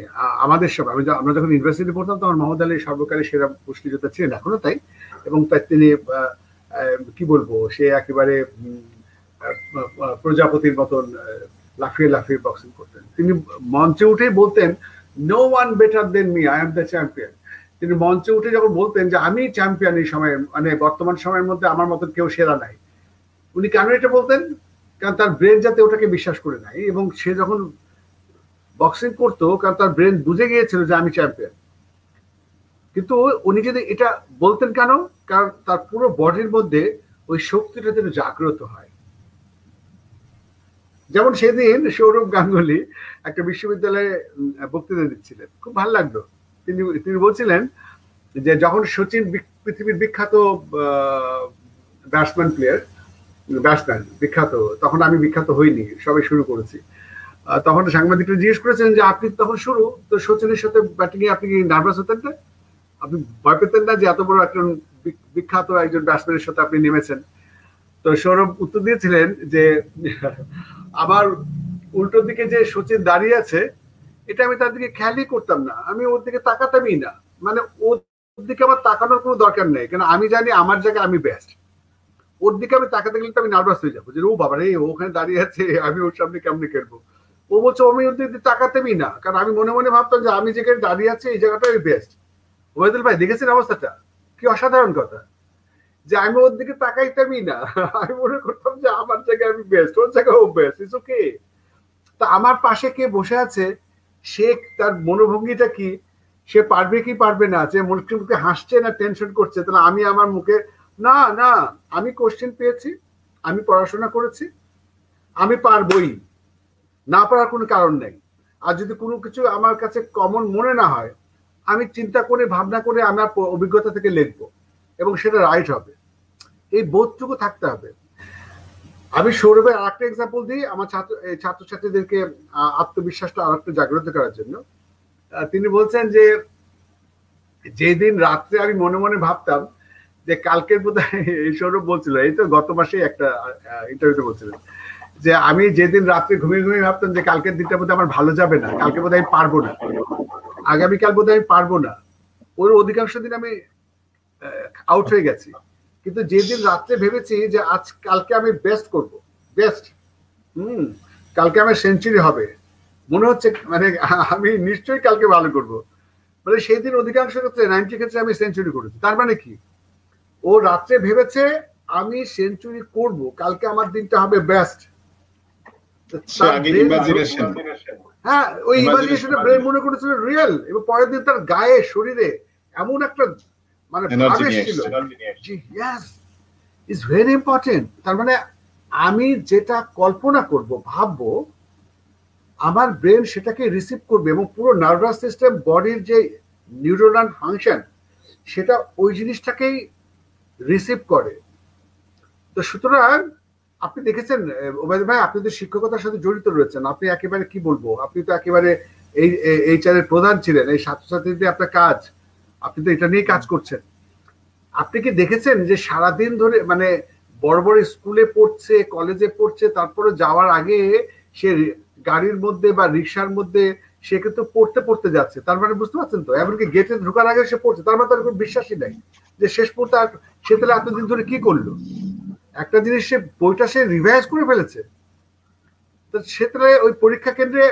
আমাদের সময়, আমরা যখন ইউনিভার্সিটি পড়তাম তখন মোহাম্মদ আলী সর্বকালের সেরা মুষ্টিযোদ্ধা ছিলেন, এখনো তাই। এবং তাই তিনি কি বলবো, সে একেবারে প্রজাপতির মতন লাফিয়ে লাফিয়ে বক্সিং করতেন। তিনি মঞ্চে উঠেই বলতেন, no one better than me, I am the champion. তিনি মঞ্চে উঠে যখন বলতেন যে আমি চ্যাম্পিয়ন এই সময়ের, মানে বর্তমান সময়ের মধ্যে আমার মতন কেউ সেরা নাই, উনি কেন এটা বলতেন? কারণ তার ব্রেন যাতে ওটাকে বিশ্বাস করে নাই, এবং সে যখন বক্সিং করতো, কারণ তার ব্রেন বুঝে গিয়েছিল যে আমি চ্যাম্পিয়ন। কিন্তু উনি যদি এটা বলতেন কেন? কারণ তার পুরো বডির মধ্যে ওই শক্তিটা যেন জাগ্রত হয়। যেমন সেদিন সৌরভ গাঙ্গুলি একটা বিশ্ববিদ্যালয়ে বক্তৃতা দিচ্ছিলেন, খুব ভালো লাগলো। তিনি বলছিলেন যে যখন সচিন পৃথিবীর বিখ্যাত ব্যাটসম্যান বিখ্যাত, তখন আমি বিখ্যাত হইনি, সবাই শুরু করেছি। তখন সাংবাদিকরা জিজ্ঞেস করেছেন যে আপনি তখন শুরু, তো সচিনের সাথে ব্যাটিং এ আপনি কি নার্ভাস হতেন না? আপনি ভয় পেতেন না যে এত বড় একজন বিখ্যাত একজন ব্যাটসম্যানের সাথে আপনি নেমেছেন? তো সৌরভ উত্তর দিয়েছিলেন যে আমার উল্টো দিকে যে সচিন দাঁড়িয়ে আছে, এটা আমি তার দিকে খেয়ালই করতাম না, আমি ওর দিকে তাকাতামই না। মানে ওর দিকে আমার তাকানোর কোনো দরকার নেই, কারণ আমি জানি আমার জায়গায় আমি বেস্ট। ওর দিকে আমি তাকাতে গেলে তো আমি নার্ভাস হয়ে যাবো, যে ও বাবা রে, ওখানে দাঁড়িয়ে আছে, আমি ওর সামনে কেমনে খেলবো। ও বলছে আমি ওর দিকে তাকাতেমই না, কারণ আমি মনে মনে ভাবতাম যে আমি যেখানে দাঁড়িয়ে আছি এই জায়গাটা আমি বেস্ট। ওবায়দুল ভাই দেখেছেন অবস্থাটা? কি অসাধারণ কথা, যে আমি ওর দিকে তাকাইতামই না, আমি মনে করতাম যে আমার জায়গায় আমি বেস্ট, ওর জায়গায় ও বেস্ট, ইটস ওকে। তা আমার পাশে কে বসে আছে, সে তার মনোভঙ্গিটা কি, সে পারবে কি পারবে না, যে মুখে মুখে হাসছে না টেনশন করছে, তাহলে আমি আমার মুখে না না, আমি কোশ্চেন পেয়েছি, আমি পড়াশোনা করেছি, আমি পারবই, না পারার কোনো কারণ নেই। আর যদি কোনো কিছু আমার কাছে কমন মনে না হয়, আমি চিন্তা করে ভাবনা করে আমার অভিজ্ঞতা থেকে লিখবো, এবং সেটা রাইট হবে। এই বোধটুকু থাকতে হবে। আমি সৌরভের আরেকটা এক্সাম্পল দিই আমার ছাত্রছাত্রীদেরকে আত্মবিশ্বাসটা আরেকটু জাগ্রত করার জন্য। তিনি বলছেন যে যেদিন রাত্রে আমি মনে মনে ভাবতাম যে কালকের বোধহয়, এই সৌরভ বলছিল, এই তো গত মাসে একটা ইন্টারভিউতে বলছিলেন, যে আমি যেদিন রাত্রে ঘুমিয়ে ঘুমিয়ে ভাবতাম যে কালকের দিনটা বোধহয় আমার ভালো যাবে না, কালকে বোধহয় আমি পারবো না, আগামীকাল বোধহয় আমি পারবো না, ওর অধিকাংশ দিন আমি আউট হয়ে গেছি, কিন্তু যেদিন রাত্রে ভেবেছি যে আজ কালকে আমি বেস্ট করব, বেস্ট, কালকে আমার সেঞ্চুরি হবে, মনে হচ্ছে মানে আমি নিশ্চয়ই কালকে ভালো করব, মানে সেই দিন অধিকাংশ ক্ষেত্রে 90 ক্ষেত্রে আমি সেঞ্চুরি করেছি। তার মানে কি, ও রাত্রে ভেবেছে আমি সেঞ্চুরি করব, কালকে আমার দিনটা হবে বেস্ট। হ্যাঁ, ওই ইমাজিনেশনে ব্রেন মনে করেছিল রিয়েল, এবং পরের দিন তার গায়ে শরীরে এমন একটা মানে আবেশ ছিল। Yes, is very important. তার মানে আমি যেটা কল্পনা করব, ভাববো, আমার ব্রেন সেটাকে রিসিভ করবে, এবং পুরো নার্ভাস সিস্টেম, বডির যে নিউরোনাল ফাংশন, সেটা ওই জিনিসটাকেই রিসিভ করে। তো সুতরাং আপনি দেখেছেন ওবায়দুল ভাই, আপনি তো শিক্ষকতার সাথে জড়িত রয়েছেন, আপনি একেবারে কি বলবো, আপনি তো একেবারে এই HR এর প্রধান ছিলেন, এই ছাত্রছাত্রীদের আপনার কাজ, আপনি তো এটা নিয়ে কাজ করছেন। আপনি কি দেখেছেন যে সারাদিন ধরে মানে বড় বড় স্কুলে পড়ছে, কলেজে পড়ছে, তারপরে যাওয়ার আগে সে গাড়ির মধ্যে বা রিক্সার মধ্যে সে কিন্তু পড়তে পড়তে যাচ্ছে, তার মানে বুঝতে পারছেন তো, এমনকি গেটে ঢোকার আগে সে পড়ছে, তার মানে তার কোনো বিশ্বাসই নাই যে শেষ পড়তে সে তাহলে এতদিন ধরে কি করলো। একটা জিনিস, সে বইটা সে রিভাইজ করে ফেলেছে, তো সে তাহলে ওই পরীক্ষা কেন্দ্রে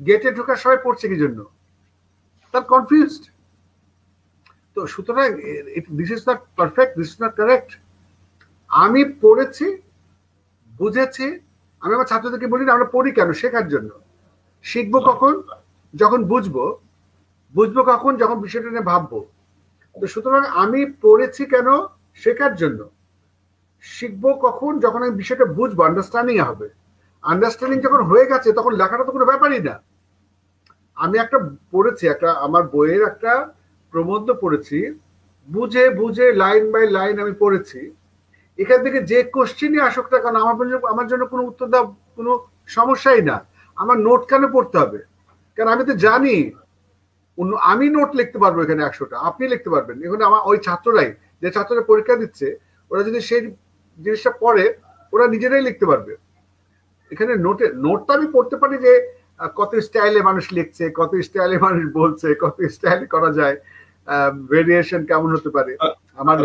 গেটে ঢোকার সময় পড়ছে কি জন্য, তার কনফিউজড। তো সুতরাং this is not perfect, this is not correct. আমি পড়েছি, বুঝেছি। আমি আমার ছাত্রদেরকে বলি না, আমরা পড়ি কেন, শেখার জন্য। শিখবো কখন, যখন বুঝবো। বুঝবো কখন, যখন বিষয়টা নিয়ে ভাববো। তো সুতরাং আমি পড়েছি কেন, শেখার জন্য। শিখবো কখন, যখন আমি বিষয়টা বুঝবো, আন্ডারস্ট্যান্ডিং হবে। আন্ডারস্ট্যান্ডিং যখন হয়ে গেছে, তখন লেখাটা তো কোনো ব্যাপারই না। আমি একটা পড়েছি, একটা আমার বইয়ের একটা প্রবন্ধ পড়েছি, বুঝে বুঝে লাইন বাই লাইন আমি পড়েছি। এখান থেকে যে কোশ্চেনই আসুক না কেন, আমার জন্য কোনো উত্তর দেওয়া কোনো সমস্যাই না। আমার নোট কেন পড়তে হবে, কারণ আমি তো জানি আমি নোট লিখতে পারবো এখানে 100টা, আপনি লিখতে পারবেন। এখানে আমার ওই ছাত্ররাই, যে ছাত্ররা পরীক্ষা দিচ্ছে, ওরা যদি সেই জিনিসটা পড়ে, ওরা নিজেরাই লিখতে পারবে। এখানে নোটটা আমি পড়তে পারি যে কত স্টাইলে মানুষ লিখছে, কত স্টাইলে মানুষ বলছে, কত স্টাইলে করা যায়, ভেরিয়েশন কেমন হতে পারে। আমাদের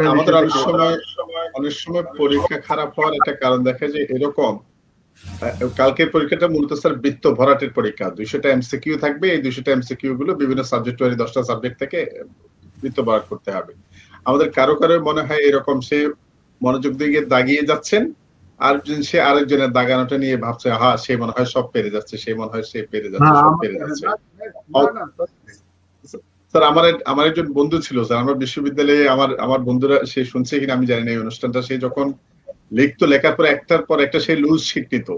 অনেক সময় পরীক্ষা খারাপ হওয়ার একটা কারণ দেখা যায় এরকম, কালকের পরীক্ষাটা মূলত স্যার বৃত্ত ভরাটের পরীক্ষা, 200টা MCQ থাকবে। এই 200টা MCQ গুলো বিভিন্ন সাবজেক্ট ওয়ারি 10টা সাবজেক্ট থেকে বৃত্ত ভরাট করতে হবে। আমাদের কারো কারো মনে হয় এরকম, সে মনোযোগ দিয়ে দাগিয়ে যাচ্ছেন, আর সে আরেকজনের দাগানোটা নিয়ে ভাবছে, হ্যাঁ সে মনে হয় সব পেরে যাচ্ছে, সে মনে হয় সে পেরে যাচ্ছে, সব পেরে যাচ্ছে। স্যার আমার একজন বন্ধু ছিল স্যার, আমার বিশ্ববিদ্যালয়ে আমার বন্ধুরা, সে শুনছে কিনা আমি জানি না এই অনুষ্ঠানটা, সে যখন লিখতো, লেখার পর একটার পর একটা সে লুজ শিট নিত,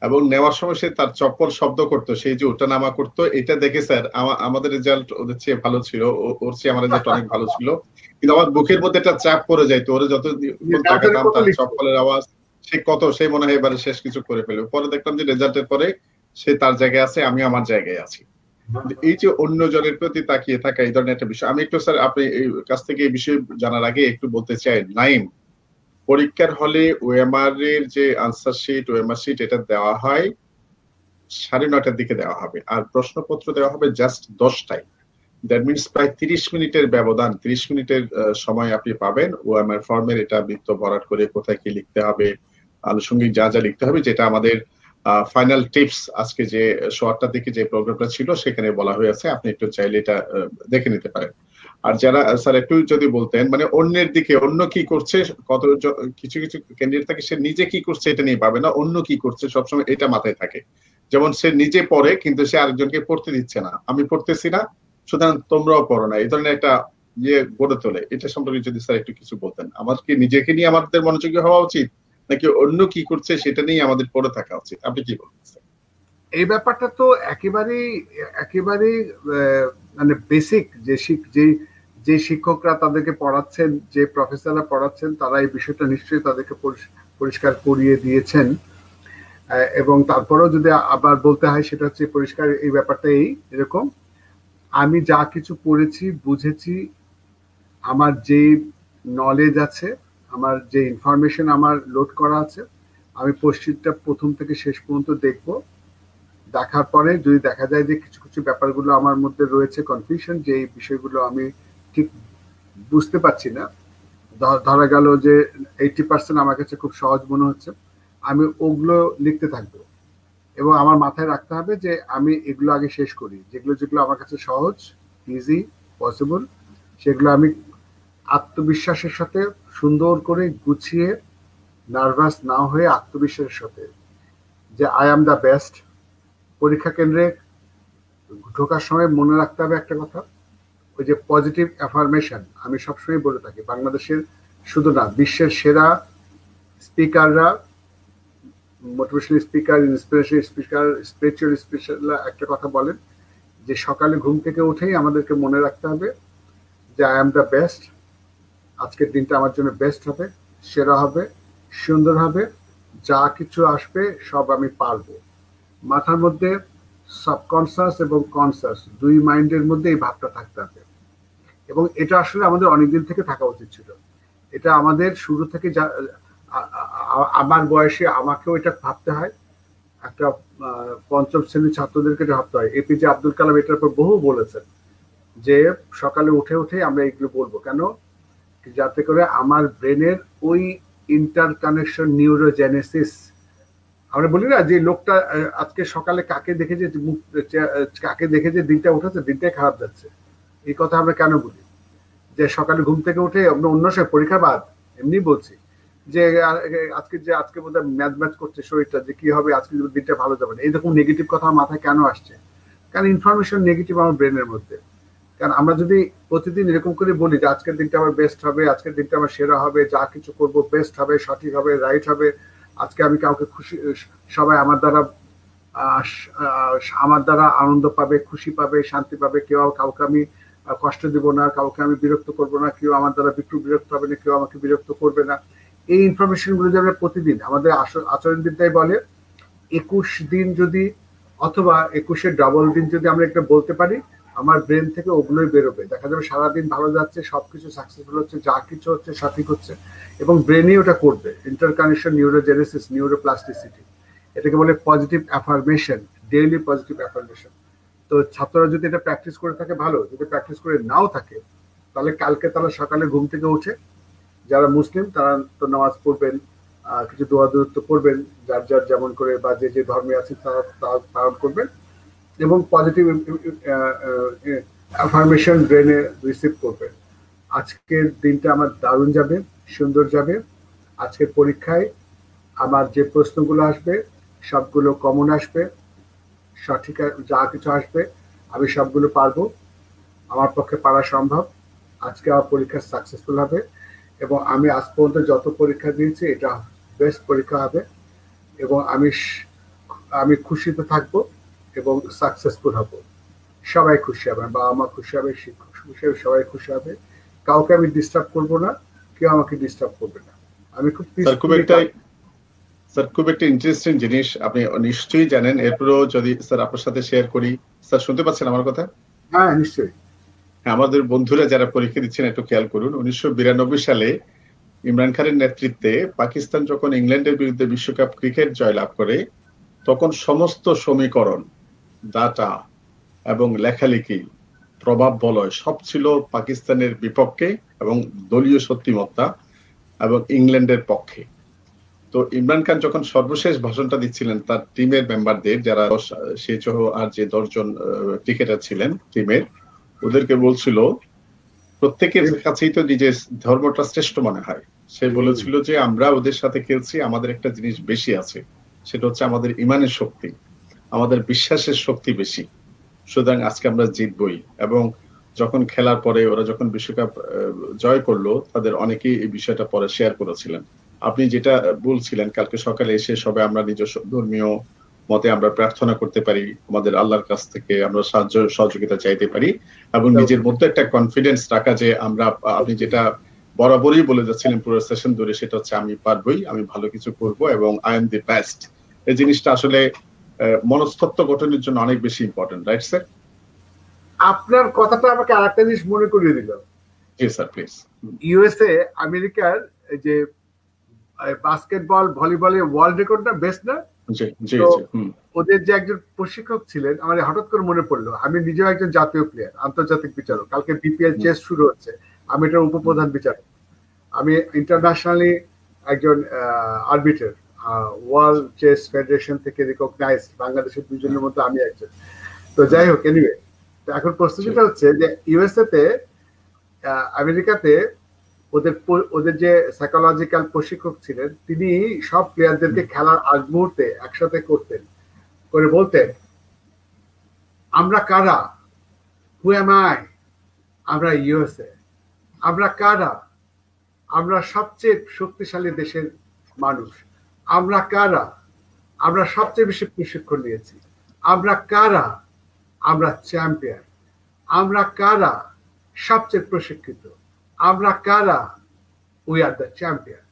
এবং নেওয়ার সময় সে তার চপ্পল শব্দ করতো, সেই যে ওঠা নামা করতো। এটা দেখে স্যার আমাদের রেজাল্ট ওদের চেয়ে ভালো ছিল, ওর চেয়ে আমার রেজাল্ট অনেক ভালো ছিল, কিন্তু আমার বুকের মধ্যে একটা চাপ পড়ে যাইতো, ওরা যত তাকাতাম তার চপ্পলের আওয়াজ, সে মনে হয় এবারে শেষ কিছু করে ফেলবে। পরে দেখলাম যে রেজাল্টের পরে সে তার জায়গায় আছে, আমি আমার জায়গায় আছি। এই যে অন্য জনের প্রতি তাকিয়ে থাকা, এই ধরনের একটা বিষয়। আমি একটু স্যার আপনি এই কাছ থেকে এই বিষয়ে জানার আগে একটু বলতে চাই, নাইম, পরীক্ষার হলে ওএমআর এর যে আনসার শিট, ওএমআর শিট, এটা দেওয়া হয় 9:30টার দিকে দেওয়া হবে, আর প্রশ্নপত্র দেওয়া হবে জাস্ট 10টায়। দ্যাট মিনস প্রায় 30 মিনিটের ব্যবধান, 30 মিনিটের সময় আপনি পাবেন ওএমআর ফর্মের এটা বৃত্ত ভরাট করে কোথায় কি লিখতে হবে, আনুষঙ্গিক যা যা লিখতে হবে, যেটা আমাদের ফাইনাল টিপস আজকে যে 8টার দিকে যে প্রোগ্রামটা ছিল সেখানে বলা হয়েছে, আপনি একটু চাইলে এটা দেখে নিতে পারেন। আর যারা স্যার একটু যদি বলতেন, মানে অন্যের দিকে, অন্য কি করছে, কত কিছু কিছু ক্যান্ডিডেট থাকে সে নিজে কি করছে এটা নিয়ে পাবে না, অন্য কি করছে সবসময় এটা মাথায় থাকে। যেমন সে নিজে পড়ে কিন্তু সে আরেকজনকে পড়তে দিচ্ছে না, আমি পড়তেছি না সুতরাং তোমরাও পড়ো না, এই ধরনের একটা ইয়ে গড়ে তোলে। এটা সম্পর্কে যদি স্যার একটু কিছু বলতেন। আমার কি নিজেকে নিয়ে আমাদের মনোযোগী হওয়া উচিত, নাকি অন্য কি করছে সেটা নিয়ে আমাদের পড়ে থাকা উচিত, আপনি কি বলছেন? এই ব্যাপারটা তো একেবারেই মানে বেসিক, যে শিক্ষকরা তাদেরকে পড়াচ্ছেন, যে প্রফেসররা পড়াচ্ছেন, তারা এই বিষয়টা নিশ্চয়ই তাদেরকে পরিষ্কার করিয়ে দিয়েছেন। এবং তারপরেও যদি আবার বলতে হয়, সেটা হচ্ছে পরিষ্কার এই ব্যাপারটা এরকম, আমি যা কিছু পড়েছি, বুঝেছি, আমার যে নলেজ আছে, আমার যে ইনফরমেশন আমার লোড করা আছে, আমি পোস্টশিটটা প্রথম থেকে শেষ পর্যন্ত দেখব। দেখার পরে যদি দেখা যায় যে কিছু কিছু ব্যাপারগুলো আমার মধ্যে রয়েছে কনফিউশন, যে এই বিষয়গুলো আমি ঠিক বুঝতে পারছি না, ধরা গেল যে 80% আমার কাছে খুব সহজ মনে হচ্ছে, আমি ওগুলো লিখতে থাকবো এবং আমার মাথায় রাখতে হবে যে আমি এগুলো আগে শেষ করি, যেগুলো যেগুলো আমার কাছে সহজ, ইজি, পসিবল, সেগুলো আমি আত্মবিশ্বাসের সাথে সুন্দর করে গুছিয়ে, নার্ভাস না হয়ে আত্মবিশ্বাসের সাথে যে আই অ্যাম দ্য বেস্ট। পরীক্ষা কেন্দ্রে ঢোকার সময় মনে রাখতে হবে একটা কথা, ওই যে পজিটিভ অ্যাফার্মেশন, আমি সবসময় বলে থাকি বাংলাদেশের শুধু না বিশ্বের সেরা স্পিকাররা, motivational speaker, inspirational speaker, spiritual স্পিকাররা একটা কথা বলেন যে সকালে ঘুম থেকে উঠেই আমাদেরকে মনে রাখতে হবে যে আই অ্যাম দ্য বেস্ট, আজকের দিনটা আমার জন্য বেস্ট হবে, সেরা হবে, সুন্দর হবে, যা কিছু আসবে সব আমি পারবো। মাথার মধ্যে সাবকনসিয়াস এবং কনসিয়াস দুই মাইন্ডের মধ্যে এই ভাবটা থাকতে হবে এবং এটা আসলে আমাদের অনেকদিন থেকে থাকা উচিত ছিল। এটা আমাদের শুরু থেকে আমার বয়সে আমাকেও এটা ভাবতে হয়, একটা পঞ্চম শ্রেণীর ছাত্রদেরকে ভাবতে হয়। এপিজে আব্দুল কালাম এটার উপর বহু বলেছেন যে সকালে উঠে উঠে আমরা এগুলো বলবো কেন, যাতে করে আমার ব্রেনের ওই ইন্টার কানেকশন নিউরোজেনেসিস, আমরা বলি না যে লোকটা আজকে সকালে কাকে দেখে যে দিনটা উঠেছে, দিনটাই খারাপ যাচ্ছে, এই কথা আমরা কেন বলি? যে সকালে ঘুম থেকে উঠে আমরা অন্য সময় পরীক্ষা বাদ এমনি বলছি যে আজকে বোধহয় ম্যাচ করছে শরীরটা, যে কি হবে আজকে দিনটা ভালো যাবে না, এইরকম নেগেটিভ কথা আমার মাথায় কেন আসছে? কারণ ইনফরমেশন নেগেটিভ আমার ব্রেনের মধ্যে। কারণ আমরা যদি প্রতিদিন এরকম করে বলি যে আজকের দিনটা আমার বেস্ট হবে, আজকের দিনটা আমার সেরা হবে, যা কিছু করবো বেস্ট হবে, সঠিক হবে, রাইট হবে, আজকে আমি কাউকে খুশি, সবাই আমার দ্বারা আনন্দ পাবে, খুশি পাবে, শান্তি পাবে, কেউ কাউকে আমি কষ্ট দিব না, কাউকে আমি বিরক্ত করবো না, কেউ আমার দ্বারা বিরক্ত হবে না, কেউ আমাকে বিরক্ত করবে না, এই ইনফরমেশন গুলো যে আমরা প্রতিদিন আমাদের আচরণবিদ্যায় বলে 21 দিন যদি অথবা 21-এর ডবল দিন যদি আমরা একটা বলতে পারি, আমার ব্রেন থেকে ওগুলোই বেরোবে। দেখা যাবে সারাদিন ভালো যাচ্ছে, সবকিছু সাকসেসফুল হচ্ছে, যা কিছু হচ্ছে সঠিক হচ্ছে এবং ব্রেনই ওটা করবে। ইন্টারকানেকশন নিউরোজেনেসিস, নিউরোপ্লাস্টিসিটি, এটাকে বলে positive affirmation, daily positive affirmation. তো ছাত্ররা যদি এটা প্র্যাকটিস করে থাকে ভালো, যদি প্র্যাকটিস করে নাও থাকে তাহলে কালকে তারা সকালে ঘুম থেকে উঠে, যারা মুসলিম তারা তো নামাজ পড়বেন, কিছু দোয়া দূরত্ব করবেন, যার যার যেমন করে বা যে যে ধর্মে আছে তারা পালন করবেন এবং পজিটিভ অ্যাফার্মেশন ব্রেনে রিসিভ করবেন। আজকের দিনটা আমার দারুণ যাবে, সুন্দর যাবে, আজকের পরীক্ষায় আমার যে প্রশ্নগুলো আসবে সবগুলো কমন আসবে, সঠিক যা কিছু আসবে আমি সবগুলো পারবো, আমার পক্ষে পারা সম্ভব, আজকে আমার পরীক্ষা সাকসেসফুল হবে এবং আমি আজ পর্যন্ত যত পরীক্ষা দিয়েছি এটা বেস্ট পরীক্ষা হবে এবং আমি খুশিতে থাকবো এবং সাকসেসফুল হব। সবাই খুশি হবে, বাবা মা খুশি হবে, শিক্ষক খুশি হবে, সবাই খুশি হবে, কাউকে আমি ডিস্টার্ব করবো না, কেউ আমাকে ডিস্টার্ব করবে না। আমি খুব একটা ইন্টারেস্টিং জিনিস আপনি নিশ্চয়ই জানেন, এরপরেও যদি স্যার আপনার সাথে শেয়ার করি। স্যার শুনতে পাচ্ছেন আমার কথা? হ্যাঁ নিশ্চয়ই। আমাদের বন্ধুরা যারা পরীক্ষা দিচ্ছেন একটু খেয়াল করুন, 1992 সালে ইমরান খানের নেতৃত্বে পাকিস্তান যখন ইংল্যান্ডের বিরুদ্ধে বিশ্বকাপ ক্রিকেট জয়লাভ করে, তখন সমস্ত সমীকরণ, ডাটা এবং লেখালেখি, প্রভাব বলয় সব ছিল পাকিস্তানের বিপক্ষে এবং দলীয় শক্তিমত্তা এবং ইংল্যান্ডের পক্ষে। তো ইমরান খান যখন সর্বশেষ ভাষণটা দিচ্ছিলেন তার টিমের মেম্বারদের, যারা সে সহ আর যে 10 জন ক্রিকেটার ছিলেন টিমের, ওদেরকে বলছিল প্রত্যেকের কাছেই তো নিজের ধর্মটা শ্রেষ্ঠ মনে হয়। সে বলেছিল যে আমরা ওদের সাথে খেলছি, আমাদের একটা জিনিস বেশি আছে, সেটা হচ্ছে আমাদের ইমানের শক্তি, আমাদের বিশ্বাসের শক্তি বেশি, সুতরাং আজকে আমরা জিতবই। এবং যখন খেলার পরে ওরা যখন বিশ্বকাপ জয় করলো, তাদের অনেকেই এই বিষয়টা পরে শেয়ার করেছিলেন। আপনি যেটা বলছিলেন, কালকে সকালে এসে সবাই আমরা নিজস্ব ধর্মীয় মতে আমরা প্রার্থনা করতে পারি, আমাদের আল্লাহর কাছ থেকে আমরা সাহায্য সহযোগিতা চাইতে পারি এবং নিজের মধ্যে একটা কনফিডেন্স রাখা যে আমরা, আপনি যেটা বরাবরই বলে যাচ্ছিলেন পুরো সেশন ধরে, সেটা হচ্ছে আমি পারবই, আমি ভালো কিছু করব এবং আই এম দি বেস্ট। এই জিনিসটা আসলে মনস্তত্ত্ব গঠনের জন্য অনেক বেশি ইম্পর্টেন্ট, রাইট স্যার? আপনার কথাটা আমাকে আরেকটা জিনিস মনে করিয়ে দিল। জি স্যার প্লিজ। ইউএসএ, আমেরিকার যে বাস্কেটবল ভলিবলের ওয়ার্ল্ড রেকর্ডটা বেস্ট না? ওদের যে একজন প্রশিক্ষক ছিলেন, আমার হঠাৎ করে মনে পড়লো, আমি নিজেও একজন জাতীয় প্লেয়ার, আন্তর্জাতিক বিচারক, কালকে বিপিএল চেস শুরু হচ্ছে, আমি এটার উপপ্রধান বিচারক। আমি ইন্টারন্যাশনালি একজন আরবিটার, ওয়ার্ল্ড চেস ফেডারেশন থেকে রিকগনাইজ, বাংলাদেশের দুজনের মধ্যে আমি একজন। তো যাই হোক, এনিওয়ে, তো এখন প্রস্তুতিটা হচ্ছে যে ইউএসএ তে, আমেরিকাতে ওদের যে সাইকোলজিক্যাল প্রশিক্ষক ছিলেন, তিনি সব প্লেয়ারদেরকে খেলার আগ মুহূর্তে একসাথে করতেন, করে বলতেন, আমরা কারা, হু এম আই, আমরা ইউএসএ, আমরা কারা, আমরা সবচেয়ে শক্তিশালী দেশের মানুষ, আমরা কারা, আমরা সবচেয়ে বেশি প্রশিক্ষণ নিয়েছি, আমরা কারা, আমরা চ্যাম্পিয়ন, আমরা কারা, সবচেয়ে প্রশিক্ষিত, আমরা কারা, উই আর দ্য চ্যাম্পিয়ন।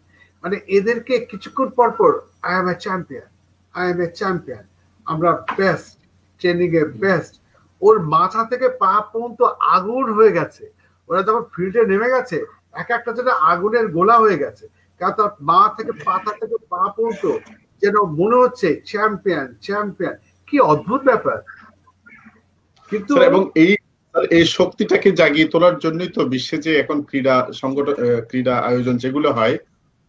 মানে এদেরকে কিছুক্ষণ পর পর I M A champion, I M A champion, আমরা বেস্ট, ট্রেনিং এ বেস্ট। ওর মাথা থেকে পা পর্যন্ত আগুন হয়ে গেছে, ওরা যখন ফিল্ডে নেমে গেছে এক একটা যেন আগুনের গোলা হয়ে গেছে, কারণ তার মা থেকে পাতা থেকে পা পর্যন্ত যেন মনে হচ্ছে চ্যাম্পিয়ন চ্যাম্পিয়ন। কি অদ্ভুত ব্যাপার। কিন্তু এবং এই শক্তিটাকে জাগিয়ে তোলার জন্যই তো বিশ্বে যে এখন ক্রীড়া সংগঠন, ক্রীড়া আয়োজন যেগুলো হয়,